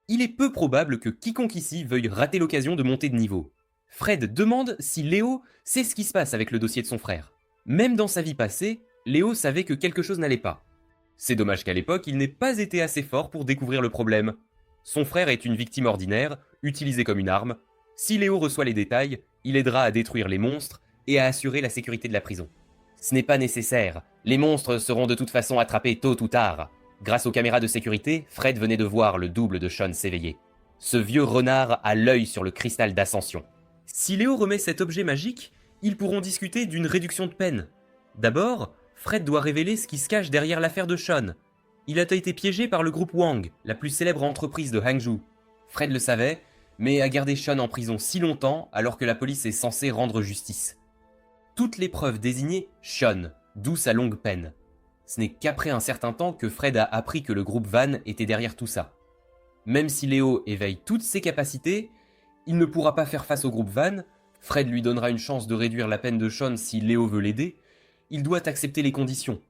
Il est peu probable que quiconque ici veuille rater l'occasion de monter de niveau. Fred demande si Léo sait ce qui se passe avec le dossier de son frère. Même dans sa vie passée, Léo savait que quelque chose n'allait pas. C'est dommage qu'à l'époque, il n'ait pas été assez fort pour découvrir le problème. Son frère est une victime ordinaire, utilisée comme une arme. Si Léo reçoit les détails, il aidera à détruire les monstres et à assurer la sécurité de la prison. Ce n'est pas nécessaire, les monstres seront de toute façon attrapés tôt ou tard. Grâce aux caméras de sécurité, Fred venait de voir le double de Sean s'éveiller. Ce vieux renard a l'œil sur le cristal d'ascension. Si Léo remet cet objet magique, ils pourront discuter d'une réduction de peine. D'abord, Fred doit révéler ce qui se cache derrière l'affaire de Sean. Il a été piégé par le groupe Wang, la plus célèbre entreprise de Hangzhou. Fred le savait, mais a gardé Sean en prison si longtemps alors que la police est censée rendre justice. Toutes les preuves désignaient Sean, d'où sa longue peine. Ce n'est qu'après un certain temps que Fred a appris que le groupe Van était derrière tout ça. Même si Léo éveille toutes ses capacités, il ne pourra pas faire face au groupe Van. Fred lui donnera une chance de réduire la peine de Sean si Léo veut l'aider. Il doit accepter les conditions.